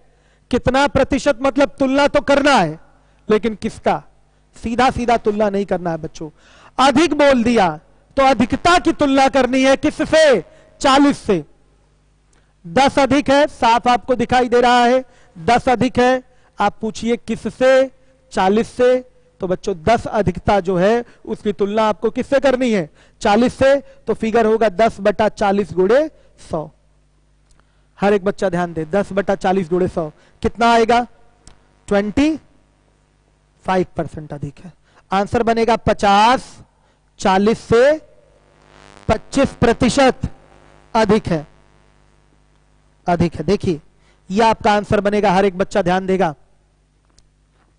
कितना प्रतिशत मतलब तुलना तो करना है, लेकिन किसका, सीधा सीधा तुलना नहीं करना है बच्चों। अधिक बोल दिया तो अधिकता की तुलना करनी है किससे, 40 से। 10 अधिक है, साफ आपको दिखाई दे रहा है 10 अधिक है, आप पूछिए किससे, 40 से। तो बच्चों 10 अधिकता जो है उसकी तुलना आपको किससे करनी है, 40 से। तो फिगर होगा 10/40 गुणे 100। हर एक बच्चा ध्यान दे, 10/40 गुणे 100 कितना आएगा, 25% अधिक है। आंसर बनेगा 50 40 से 25% अधिक है, अधिक है। देखिए यह आपका आंसर बनेगा, हर एक बच्चा ध्यान देगा।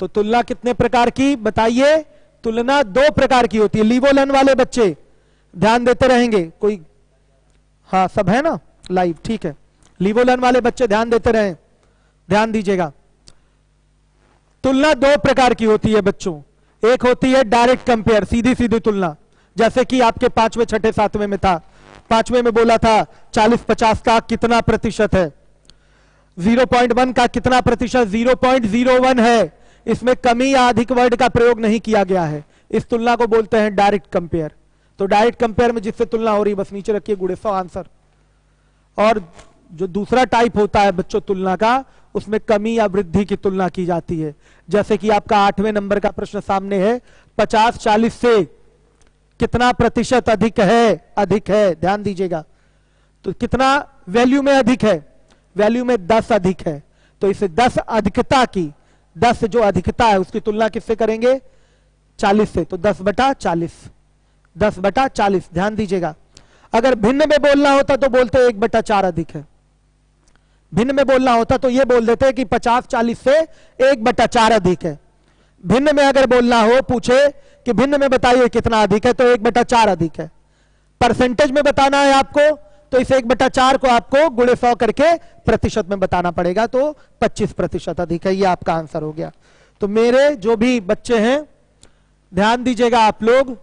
तो तुलना कितने प्रकार की बताइए, तुलना 2 प्रकार की होती है। लीवोलन वाले बच्चे ध्यान देते रहेंगे, कोई, हाँ सब है ना लाइव, ठीक है। लीवोलन वाले बच्चे ध्यान देते रहें, ध्यान दीजिएगा। तुलना 2 प्रकार की होती है बच्चों, एक होती है डायरेक्ट कंपेयर, सीधी सीधी तुलना, जैसे कि आपके 5वें, 6ठे, 7वें में था। 5वें में बोला था 40-50 का कितना प्रतिशत है, 0.1 का कितना प्रतिशत, 0.01 है। इसमें कमी या अधिक वर्ड का प्रयोग नहीं किया गया है। इस तुलना को बोलते हैं डायरेक्ट कंपेयर। तो डायरेक्ट कंपेयर में जिससे तुलना हो रही है बस नीचे रखिए गुणे 100 आंसर। और जो दूसरा टाइप होता है बच्चों तुलना का, उसमें कमी या वृद्धि की तुलना की जाती है। जैसे कि आपका 8वें नंबर का प्रश्न सामने है, 50 40 से कितना प्रतिशत अधिक है, अधिक है, ध्यान दीजिएगा। तो कितना वैल्यू में अधिक है, वैल्यू में 10 अधिक है। तो इसे 10 अधिकता की, 10 जो अधिकता है उसकी तुलना किससे करेंगे, 40 से। तो 10/40, 10/40 ध्यान दीजिएगा। अगर भिन्न में बोलना होता तो बोलते 1/4 अधिक है। भिन्न में बोलना होता तो ये बोल देते कि 50 40 से 1/4 अधिक है। भिन्न में अगर बोलना हो, पूछे कि भिन्न में बताइए कितना अधिक है, तो 1/4 अधिक है। परसेंटेज में बताना है आपको, तो इस 1/4 को आपको गुणे 100 करके प्रतिशत में बताना पड़ेगा, तो 25% अधिक है। ये आपका आंसर हो गया। तो मेरे जो भी बच्चे हैं ध्यान दीजिएगा आप लोग,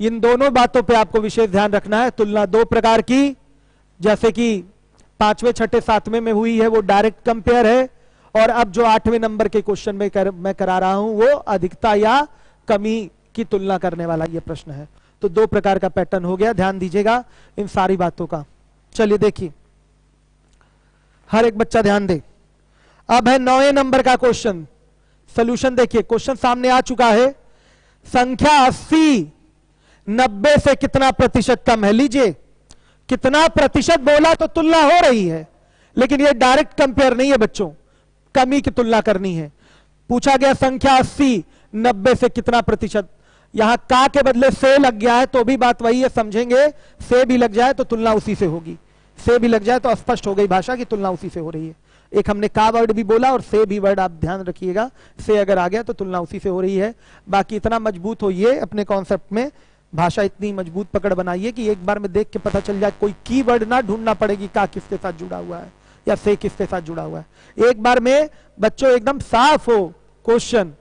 इन दोनों बातों पे आपको विशेष ध्यान रखना है। तुलना 2 प्रकार की, जैसे कि 5वें, 6ठे, 7वें में हुई है वो डायरेक्ट कंपेयर है, और अब जो 8वें नंबर के क्वेश्चन में मैं करा रहा हूं वो अधिकता या कमी की तुलना करने वाला ये प्रश्न है। तो 2 प्रकार का पैटर्न हो गया, ध्यान दीजिएगा इन सारी बातों का। चलिए देखिए, हर एक बच्चा ध्यान दे। अब है 9वें नंबर का क्वेश्चन। सॉल्यूशन देखिए, क्वेश्चन सामने आ चुका है। संख्या 80 90 से कितना प्रतिशत कम है। लीजिए कितना प्रतिशत बोला तो तुलना हो रही है, लेकिन यह डायरेक्ट कंपेयर नहीं है बच्चों, कमी की तुलना करनी है। पूछा गया संख्या 80 90 से कितना प्रतिशत। यहां का के बदले से लग गया है तो भी बात वही है, समझेंगे। से भी लग जाए तो तुलना उसी से होगी, से भी लग जाए तो स्पष्ट हो गई भाषा की तुलना उसी से हो रही है। एक हमने का वर्ड भी बोला और से भी वर्ड, आप ध्यान रखिएगा, से अगर आ गया तो तुलना उसी से हो रही है। बाकी इतना मजबूत होइए अपने कॉन्सेप्ट में, भाषा इतनी मजबूत पकड़ बनाइए कि एक बार में देख के पता चल जाए, कोई कीवर्ड ना ढूंढना पड़ेगी का किसके साथ जुड़ा हुआ है या से किसके साथ जुड़ा हुआ है। एक बार में बच्चों एकदम साफ हो क्वेश्चन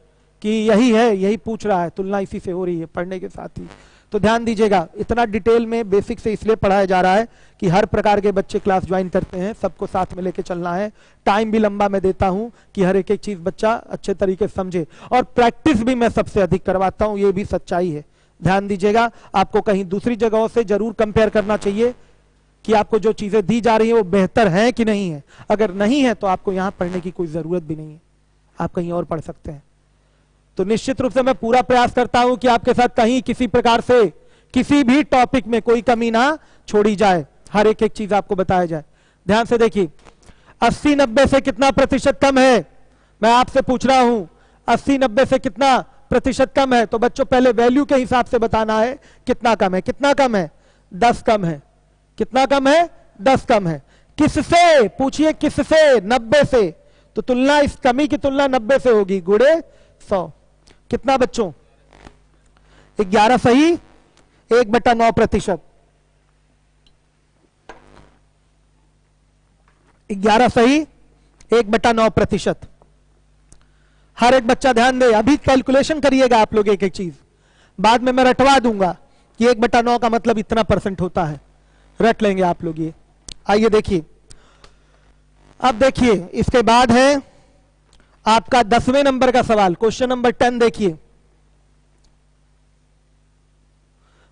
कि यही है, यही पूछ रहा है, तुलना इसी से हो रही है पढ़ने के साथ ही। तो ध्यान दीजिएगा, इतना डिटेल में बेसिक से इसलिए पढ़ाया जा रहा है कि हर प्रकार के बच्चे क्लास ज्वाइन करते हैं, सबको साथ में लेके चलना है। टाइम भी लंबा मैं देता हूं कि हर एक एक चीज बच्चा अच्छे तरीके से समझे, और प्रैक्टिस भी मैं सबसे अधिक करवाता हूं, ये भी सच्चाई है। ध्यान दीजिएगा, आपको कहीं दूसरी जगहों से जरूर कंपेयर करना चाहिए कि आपको जो चीजें दी जा रही है वो बेहतर है कि नहीं है। अगर नहीं है तो आपको यहां पढ़ने की कोई जरूरत भी नहीं है, आप कहीं और पढ़ सकते हैं। तो निश्चित रूप से मैं पूरा प्रयास करता हूं कि आपके साथ कहीं किसी प्रकार से किसी भी टॉपिक में कोई कमी ना छोड़ी जाए, हर एक एक चीज आपको बताया जाए। ध्यान से देखिए, 80-90 से कितना प्रतिशत कम है, मैं आपसे पूछ रहा हूं 80-90 से कितना प्रतिशत कम है। तो बच्चों पहले वैल्यू के हिसाब से बताना है कितना कम है। कितना कम है? 10 कम है। कितना कम है? 10 कम है। किससे? पूछिए किससे? 90 से। तो तुलना, इस कमी की तुलना 90 से होगी, गुणे 100। कितना बच्चों? 11 सही, 1/9%। 11 सही, 1/9%। हर एक बच्चा ध्यान दे, अभी कैलकुलेशन करिएगा आप लोग एक एक चीज, बाद में मैं रटवा दूंगा कि 1/9 का मतलब इतना % होता है, रट लेंगे आप लोग ये। आइए देखिए, अब देखिए इसके बाद है आपका 10वें नंबर का सवाल, क्वेश्चन नंबर 10। देखिए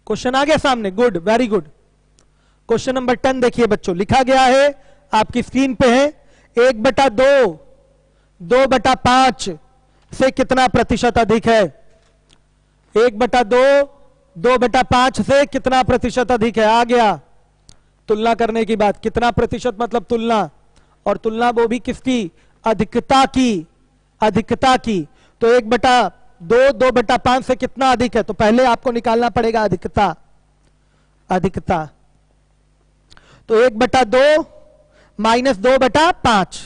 क्वेश्चन आ गया सामने, good, very good. Question number 10 देखिए बच्चों, लिखा गया है आपकी स्क्रीन पे है, 1/2 2/5 से कितना प्रतिशत अधिक है? 1/2 2/5 से कितना प्रतिशत अधिक है? आ गया तुलना करने की बात। कितना प्रतिशत मतलब तुलना, और तुलना वो भी किसकी? अधिकता की, अधिकता की। तो 1/2 2/5 से कितना अधिक है? तो पहले आपको निकालना पड़ेगा अधिकता, अधिकता। तो 1/2 माइनस 2/5,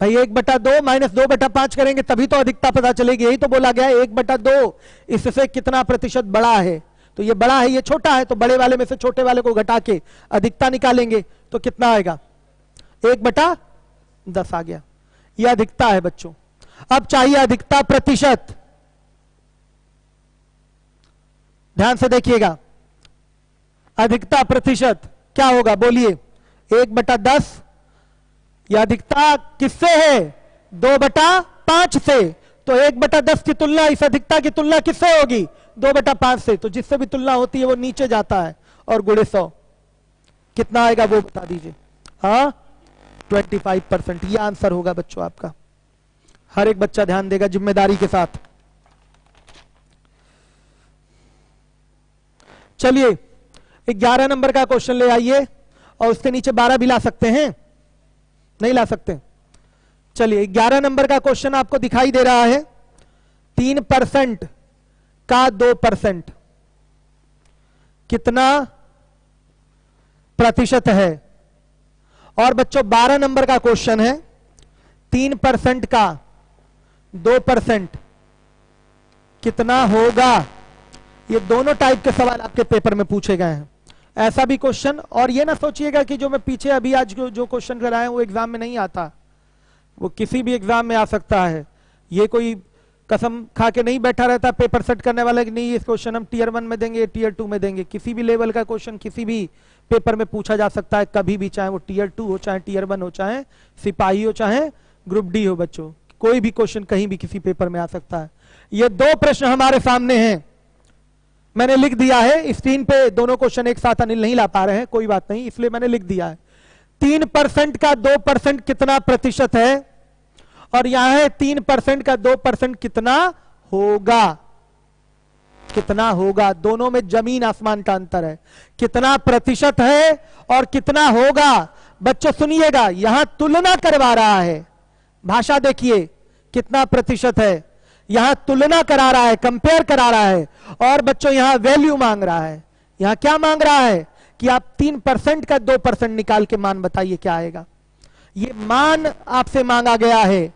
भाई 1/2 माइनस 2/5 करेंगे तभी तो अधिकता पता चलेगी। यही तो बोला गया है 1/2 इससे कितना प्रतिशत बड़ा है। तो ये बड़ा है, ये छोटा है, तो बड़े वाले में से छोटे वाले को घटा के अधिकता निकालेंगे तो कितना आएगा? 1/10 आ गया। यह अधिकता है बच्चों। अब चाहिए अधिकता प्रतिशत। ध्यान से देखिएगा, अधिकता प्रतिशत क्या होगा बोलिए? 1/10। यह अधिकता किससे है? 2/5 से। तो 1/10 की तुलना, इस अधिकता की तुलना किससे होगी? 2/5 से। तो जिससे भी तुलना होती है वो नीचे जाता है, और गुणे 100 कितना आएगा वो बता दीजिए। हाँ 25%। ये आंसर होगा बच्चों आपका। हर एक बच्चा ध्यान देगा जिम्मेदारी के साथ। चलिए 11 नंबर का क्वेश्चन ले आइए, और उसके नीचे 12 भी ला सकते हैं, नहीं ला सकते? चलिए 11 नंबर का क्वेश्चन आपको दिखाई दे रहा है, 3% का 2% कितना प्रतिशत है? और बच्चों 12 नंबर का क्वेश्चन है, 3% का 2% कितना होगा? ये दोनों टाइप के सवाल आपके पेपर में पूछे गए हैं। ऐसा भी क्वेश्चन, और ये ना सोचिएगा कि जो मैं पीछे अभी आज जो क्वेश्चन कराया वो एग्जाम में नहीं आता, वो किसी भी एग्जाम में आ सकता है। ये कोई कसम खा के नहीं बैठा रहता पेपर सेट करने वाला कि नहीं इस क्वेश्चन हम टियर 1 में देंगे, टियर 2 में देंगे। किसी भी लेवल का क्वेश्चन किसी भी पेपर में पूछा जा सकता है कभी भी, चाहे वो टियर 2 हो, चाहे टियर 1 हो, चाहे सिपाही हो, चाहे ग्रुप डी हो। बच्चों कोई भी क्वेश्चन कहीं भी किसी पेपर में आ सकता है। ये 2 प्रश्न हमारे सामने हैं, मैंने लिख दिया है स्क्रीन पे। दोनों क्वेश्चन एक साथ अनिल नहीं ला पा रहे हैं, कोई बात नहीं, इसलिए मैंने लिख दिया है। 3% का 2% कितना प्रतिशत है, और यहां है 3% का 2% कितना होगा? कितना होगा? दोनों में जमीन आसमान का अंतर है। कितना प्रतिशत है और कितना होगा? बच्चों सुनिएगा, यहां तुलना करवा रहा है, भाषा देखिए, कितना प्रतिशत है, यहां तुलना करा रहा है, कंपेयर करा रहा है। और बच्चों यहां वैल्यू मांग रहा है। यहां क्या मांग रहा है कि आप 3% का 2% निकाल के मान बताइए क्या आएगा। ये मान आपसे मांगा गया है।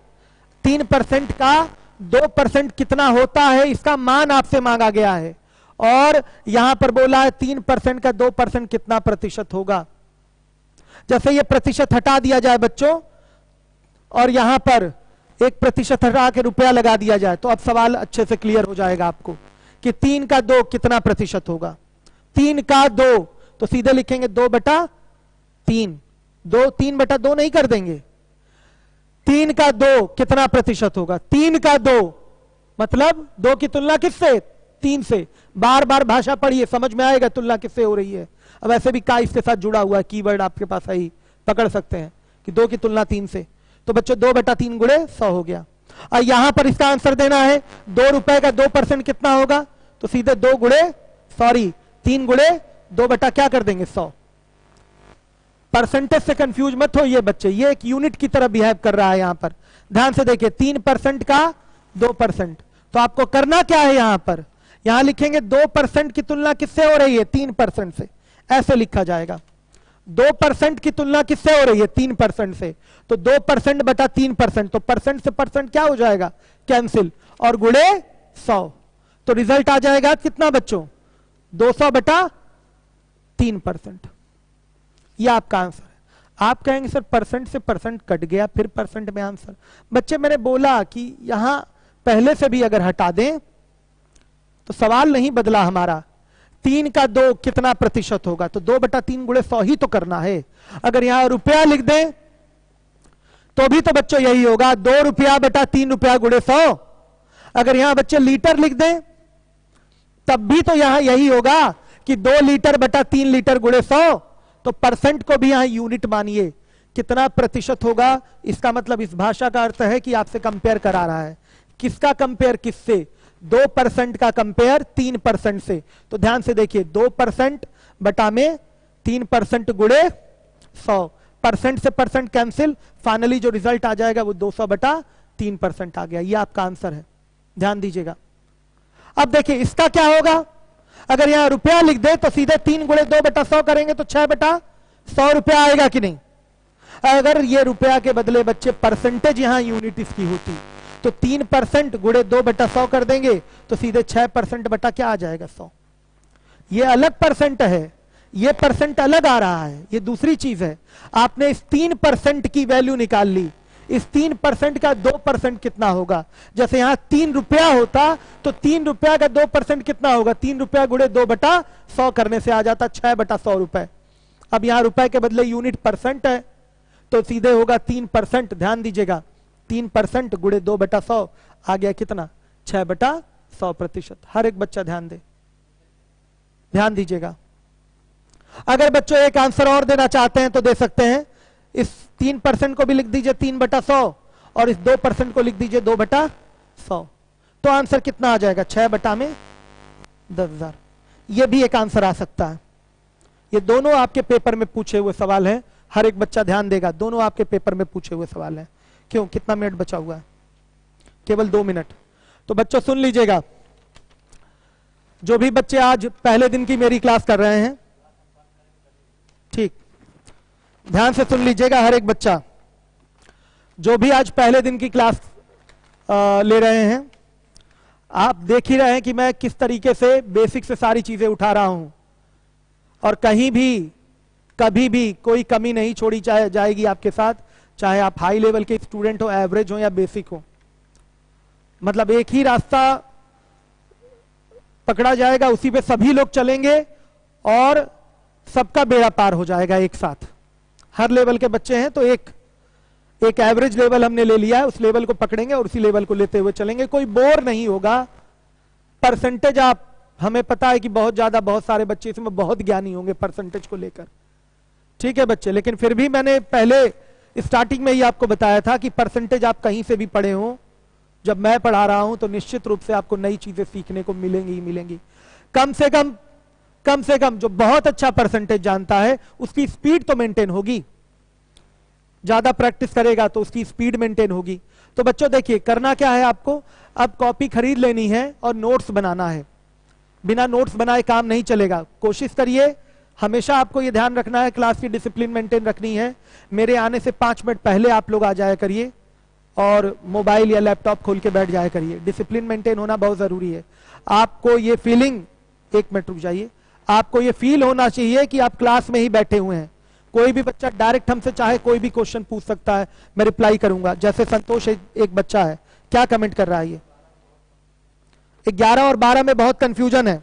3% का 2% कितना होता है, इसका मान आपसे मांगा गया है। और यहां पर बोला है 3% का 2% कितना प्रतिशत होगा। जैसे ये प्रतिशत हटा दिया जाए बच्चों, और यहां पर 1% हटा के रुपया लगा दिया जाए, तो अब सवाल अच्छे से क्लियर हो जाएगा आपको कि 3 का 2 कितना प्रतिशत होगा। 3 का 2 तो सीधे लिखेंगे 2/3। 3/2 नहीं कर देंगे। 3 का 2 कितना प्रतिशत होगा। 3 का 2 मतलब 2 की तुलना किससे, 3 से। बार बार भाषा पढ़िए, समझ में आएगा तुलना किससे हो रही है। अब ऐसे भी का इसके साथ जुड़ा हुआ है, कीवर्ड आपके पास है ही, पकड़ सकते हैं कि 2 की तुलना 3 से। तो बच्चों 2/3 गुणे 100 हो गया। और यहां पर इसका आंसर देना है 2 रुपए का 2% कितना होगा, तो सीधे 3 गुणे 2 क्या कर देंगे 100। परसेंटेज से कंफ्यूज मत होइए बच्चे, ये एक यूनिट की तरह बिहेव कर रहा है। यहां पर ध्यान से देखिए, 3% का 2%, तो आपको करना क्या है, यहां पर यहां लिखेंगे 2% की तुलना किससे हो रही है, 3% से। ऐसे लिखा जाएगा 2% की तुलना किससे हो रही है, 3% से। तो 2% बटा 3%, तो परसेंट से परसेंट क्या हो जाएगा, कैंसिल, और गुणे 100। तो रिजल्ट आ जाएगा कितना बच्चों, 200/3%। यह आपका आंसर है। आप कहेंगे सर परसेंट से परसेंट कट गया, फिर परसेंट में आंसर। बच्चे मैंने बोला कि यहां पहले से भी अगर हटा दें तो सवाल नहीं बदला हमारा। 3 का 2 कितना प्रतिशत होगा, तो 2/3 गुणे 100 ही तो करना है। अगर यहां रुपया लिख दें तो भी तो बच्चों यही होगा, 2 रुपया बटा 3 रुपया गुणे 100। अगर यहां बच्चे लीटर लिख दें तब भी तो यहां यही होगा कि 2 लीटर बटा 3 लीटर गुणे 100। तो परसेंट को भी यहां यूनिट मानिए, कितना प्रतिशत होगा। इसका मतलब इस भाषा का अर्थ है कि आपसे कंपेयर करा रहा है। किसका कंपेयर किससे, 2% का कंपेयर 3% से। तो ध्यान से देखिए, 2% बटा में 3% गुणे 100, परसेंट से परसेंट कैंसिल, फाइनली जो रिजल्ट आ जाएगा वो 200/3% आ गया। ये आपका आंसर है, ध्यान दीजिएगा। अब देखिए इसका क्या होगा, अगर यहां रुपया लिख दे तो सीधे 3 गुणे 2/100 करेंगे तो 6/100 रुपया आएगा कि नहीं। अगर ये रुपया के बदले बच्चे परसेंटेज यहां यूनिट इसकी होती तो 3% गुणे 2/100 कर देंगे तो सीधे 6% बटा क्या आ जाएगा 100। ये अलग परसेंट है, ये परसेंट अलग आ रहा है, ये दूसरी चीज है। आपने इस 3% की वैल्यू निकाल ली, इस 3% का 2% कितना होगा। जैसे यहां 3 रुपया होता तो 3 रुपया का 2% कितना होगा, 3 रुपया गुणे 2/100 करने से आ जाता 6/100 रुपए। अब यहां रुपए के बदले यूनिट परसेंट है तो सीधे होगा 3%। ध्यान दीजिएगा, 3% गुणे 2/100 आ गया कितना, 6/100%। हर एक बच्चा ध्यान दे, ध्यान दीजिएगा। अगर बच्चों एक आंसर और देना चाहते हैं तो दे सकते हैं। इस 3% को भी लिख दीजिए 3/100 और इस 2% को लिख दीजिए 2/100। तो आंसर कितना आ जाएगा, 6/10,000। यह भी एक आंसर आ सकता है। ये दोनों आपके पेपर में पूछे हुए सवाल हैं, हर एक बच्चा ध्यान देगा, दोनों आपके पेपर में पूछे हुए सवाल हैं। क्यों, कितना मिनट बचा हुआ है, केवल 2 मिनट। तो बच्चों सुन लीजिएगा, जो भी बच्चे आज पहले दिन की मेरी क्लास कर रहे हैं, ठीक ध्यान से सुन लीजिएगा, हर एक बच्चा जो भी आज पहले दिन की क्लास ले रहे हैं, आप देख ही रहे हैं कि मैं किस तरीके से बेसिक से सारी चीजें उठा रहा हूं और कहीं भी कभी भी कोई कमी नहीं छोड़ी जाएगी आपके साथ, चाहे आप हाई लेवल के स्टूडेंट हो, एवरेज हो या बेसिक हो। मतलब एक ही रास्ता पकड़ा जाएगा, उसी पे सभी लोग चलेंगे और सबका बेड़ा पार हो जाएगा एक साथ। हर लेवल के बच्चे हैं तो एक एवरेज लेवल हमने ले लिया है, उस लेवल को पकड़ेंगे और उसी लेवल को लेते हुए चलेंगे, कोई बोर नहीं होगा। परसेंटेज आप, हमें पता है कि बहुत ज्यादा, बहुत सारे बच्चे इसमें बहुत ज्ञानी होंगे परसेंटेज को लेकर, ठीक है बच्चे, लेकिन फिर भी मैंने पहले स्टार्टिंग में ही आपको बताया था कि परसेंटेज आप कहीं से भी पढ़े हो, जब मैं पढ़ा रहा हूं तो निश्चित रूप से आपको नई चीजें सीखने को मिलेंगी ही मिलेंगी। कम से कम जो बहुत अच्छा परसेंटेज जानता है उसकी स्पीड तो मेंटेन होगी, ज्यादा प्रैक्टिस करेगा तो उसकी स्पीड मेंटेन होगी। तो बच्चों देखिए करना क्या है आपको, अब कॉपी खरीद लेनी है और नोट्स बनाना है। बिना नोट्स बनाए काम नहीं चलेगा। कोशिश करिए हमेशा आपको ये ध्यान रखना है, क्लास की डिसिप्लिन मेंटेन रखनी है। मेरे आने से 5 मिनट पहले आप लोग आ जाया करिए और मोबाइल या लैपटॉप खोल के बैठ जाया करिए। डिसिप्लिन मेंटेन होना बहुत जरूरी है। आपको ये फीलिंग, 1 मिनट रुक जाइए, आपको ये फील होना चाहिए कि आप क्लास में ही बैठे हुए हैं। कोई भी बच्चा डायरेक्ट हमसे चाहे कोई भी क्वेश्चन पूछ सकता है, मैं रिप्लाई करूंगा। जैसे संतोष एक बच्चा है, क्या कमेंट कर रहा है ये? 11 और 12 में बहुत कंफ्यूजन है।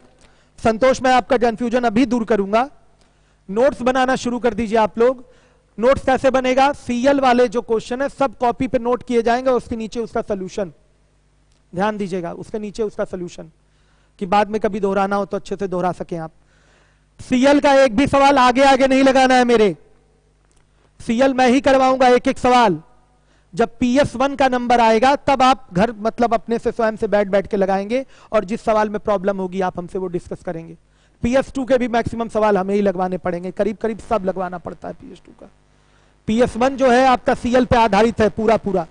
संतोष, मैं आपका कंफ्यूजन अभी दूर करूंगा। नोट्स बनाना शुरू कर दीजिए आप लोग। नोट्स कैसे बनेगा? सीएल वाले जो क्वेश्चन है सब कॉपी पे नोट किए जाएंगे, उसके नीचे उसका सोल्यूशन, ध्यान दीजिएगा, उसके नीचे उसका सोल्यूशन, कि बाद में कभी दोहराना हो तो अच्छे से दोहरा सकें आप। सीएल का एक भी सवाल आगे आगे नहीं लगाना है मेरे। सीएल मैं ही करवाऊंगा एक एक सवाल। जब PS1 का नंबर आएगा तब आप घर मतलब अपने से स्वयं से बैठ बैठ के लगाएंगे, और जिस सवाल में प्रॉब्लम होगी आप हमसे वो डिस्कस करेंगे। PS2 के भी मैक्सिमम सवाल हमें ही लगवाने पड़ेंगे, करीब करीब सब लगवाना पड़ता है PS2 का। PS1 जो है आपका सीएल पे आधारित है पूरा पूरा,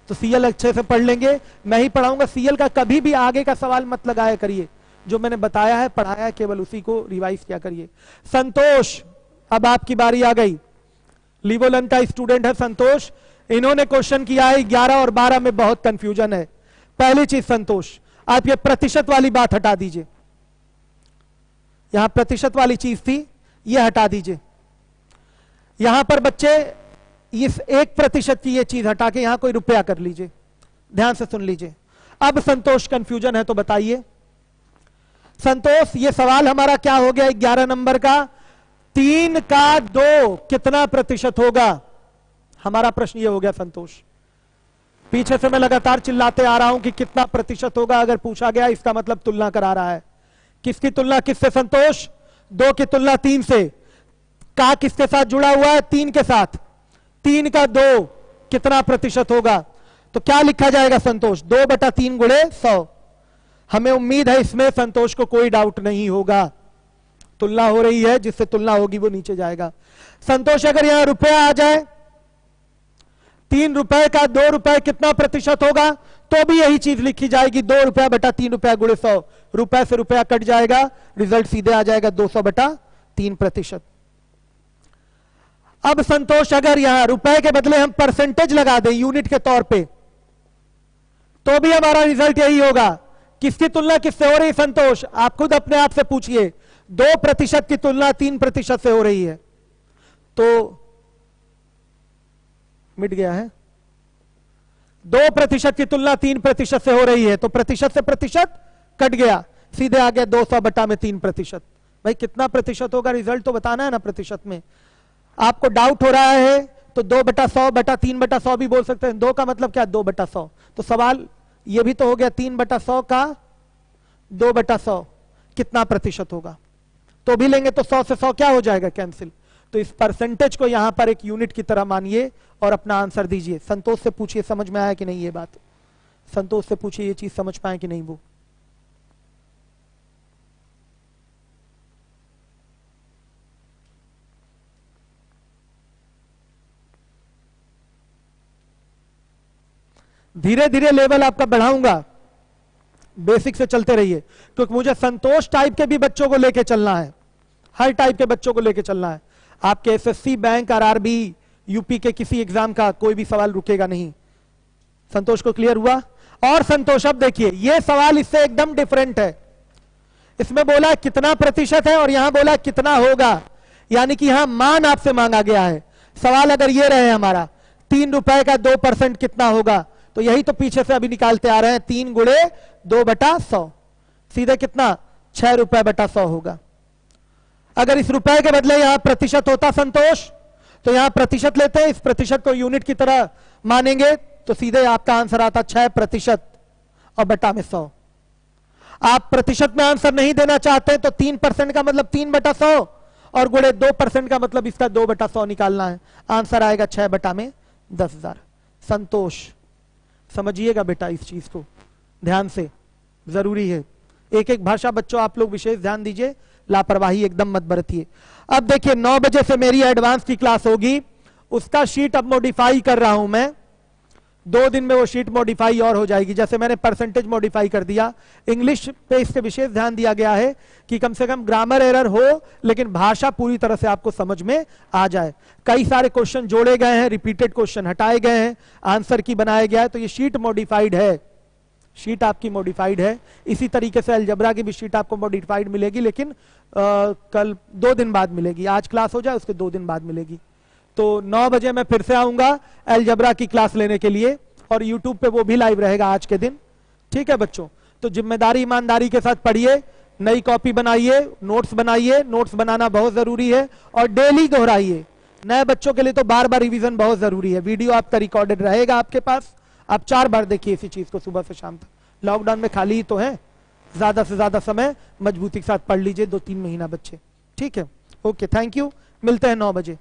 तो सीएल अच्छे से पढ़ लेंगे, मैं ही पढ़ाऊंगा। सीएल का कभी भी आगे का सवाल मत लगाया करिए, जो मैंने बताया है पढ़ाया है केवल उसी को रिवाइज किया करिए। संतोष, अब आपकी बारी आ गई। लिवोलन का स्टूडेंट है संतोष, इन्होंने क्वेश्चन किया है 11 और 12 में बहुत कंफ्यूजन है। पहली चीज संतोष, आप ये प्रतिशत वाली बात हटा दीजिए, यहां प्रतिशत वाली चीज थी, ये हटा दीजिए। यहां पर बच्चे इस 1% की ये चीज हटा के यहां कोई रुपया कर लीजिए, ध्यान से सुन लीजिए। अब संतोष कंफ्यूजन है तो बताइए संतोष, ये सवाल हमारा क्या हो गया 11 नंबर का? 3 का 2 कितना प्रतिशत होगा? हमारा प्रश्न ये हो गया संतोष। पीछे से मैं लगातार चिल्लाते आ रहा हूं कि कितना प्रतिशत होगा, अगर पूछा गया इसका मतलब तुलना करा रहा है। किसकी तुलना किससे संतोष? 2 की तुलना 3 से। का किसके साथ जुड़ा हुआ है? 3 के साथ। 3 का 2 कितना प्रतिशत होगा? तो क्या लिखा जाएगा संतोष? 2/3 गुणे 100। हमें उम्मीद है इसमें संतोष को कोई डाउट नहीं होगा। तुलना हो रही है, जिससे तुलना होगी वो नीचे जाएगा। संतोष, अगर यहां रुपया आ जाए, 3 रुपए का 2 रुपए कितना प्रतिशत होगा? तो भी यही चीज लिखी जाएगी, 2 रुपया बटा 3 रुपया गुणे 100। रुपए से रुपया कट जाएगा, रिजल्ट सीधे आ जाएगा 200/3%। अब संतोष, अगर यहां रुपए के बदले हम परसेंटेज लगा दें यूनिट के तौर पे, तो भी हमारा रिजल्ट यही होगा। किसकी तुलना किससे हो रही है संतोष? आप खुद अपने आप से पूछिए। 2% की तुलना 3% से हो रही है, तो मिट गया है। 2% की तुलना 3% से हो रही है, तो प्रतिशत से प्रतिशत कट गया, सीधे आ गया 200/3%। भाई कितना प्रतिशत होगा? रिजल्ट तो बताना है ना प्रतिशत में। आपको डाउट हो रहा है तो 2/100/3/100 भी बोल सकते हैं। 2 का मतलब क्या? 2/100। तो सवाल ये भी तो हो गया 3/100 का 2/100 कितना प्रतिशत होगा? तो भी लेंगे तो 100 से 100 क्या हो जाएगा? कैंसिल। तो इस परसेंटेज को यहां पर एक यूनिट की तरह मानिए और अपना आंसर दीजिए। संतोष से पूछिए समझ में आया कि नहीं ये बात? संतोष से पूछिए ये चीज समझ पाए कि नहीं वो। धीरे धीरे लेवल आपका बढ़ाऊंगा, बेसिक से चलते रहिए, क्योंकि मुझे संतोष टाइप के भी बच्चों को लेके चलना है, हर टाइप के बच्चों को लेके चलना है। आपके एसएससी, बैंक, आरआरबी, यूपी के किसी एग्जाम का कोई भी सवाल रुकेगा नहीं। संतोष को क्लियर हुआ? और संतोष, अब देखिए ये सवाल इससे एकदम डिफरेंट है। इसमें बोला कितना प्रतिशत है और यहां बोला कितना होगा, यानी कि यहां मान आपसे मांगा गया है। सवाल अगर ये रहे हमारा 3 रुपए का 2% कितना होगा, तो यही तो पीछे से अभी निकालते आ रहे हैं, 3 गुणे 2/100, सीधे कितना? 6 रुपए/100 होगा। अगर इस रुपए के बदले यहां प्रतिशत होता संतोष, तो यहां प्रतिशत लेते हैं, इस प्रतिशत को यूनिट की तरह मानेंगे, तो सीधे आपका आंसर आता 6% और बटा में 100। आप प्रतिशत में आंसर नहीं देना चाहते तो 3% का मतलब 3/100 और गुणे 2% का मतलब इसका 2/100 निकालना है। आंसर आएगा 6/10,000। संतोष, समझिएगा बेटा इस चीज को ध्यान से, जरूरी है। एक एक भाषा बच्चों आप लोग विशेष ध्यान दीजिए, लापरवाही एकदम मत बरतिए। अब देखिए 9 बजे से मेरी एडवांस की क्लास होगी, उसका शीट अब मॉडिफाई कर रहा हूं मैं। 2 दिन में वो शीट मॉडिफाई और हो जाएगी। जैसे मैंने परसेंटेज मॉडिफाई कर दिया। इंग्लिश पे इससे विशेष ध्यान दिया गया है कि कम से कम ग्रामर एरर हो लेकिन भाषा पूरी तरह से आपको समझ में आ जाए। कई सारे क्वेश्चन जोड़े गए हैं, रिपीटेड क्वेश्चन हटाए गए हैं, आंसर की बनाया गया है, तो ये शीट मॉडिफाइड है, शीट आपकी मॉडिफाइड है। इसी तरीके से अलजबरा की भी शीट आपको मॉडिफाइड मिलेगी, लेकिन कल 2 दिन बाद मिलेगी। आज क्लास हो जाए उसके 2 दिन बाद मिलेगी। तो 9 बजे मैं फिर से आऊंगा अलजबरा की क्लास लेने के लिए, और यूट्यूब पे वो भी लाइव रहेगा आज के दिन। ठीक है बच्चों, तो जिम्मेदारी ईमानदारी के साथ पढ़िए, नई कॉपी बनाइए, नोट्स बनाइए, नोट्स बनाना बहुत जरूरी है, और डेली दोहराइए। नए बच्चों के लिए तो बार बार रिवीजन बहुत जरूरी है। वीडियो आपका रिकॉर्डेड रहेगा आपके पास, आप 4 बार देखिए इसी चीज को सुबह से शाम तक। लॉकडाउन में खाली ही तो है, ज्यादा से ज्यादा समय मजबूती के साथ पढ़ लीजिए, 2-3 महीना बच्चे। ठीक है, ओके, थैंक यू, मिलते हैं 9 बजे।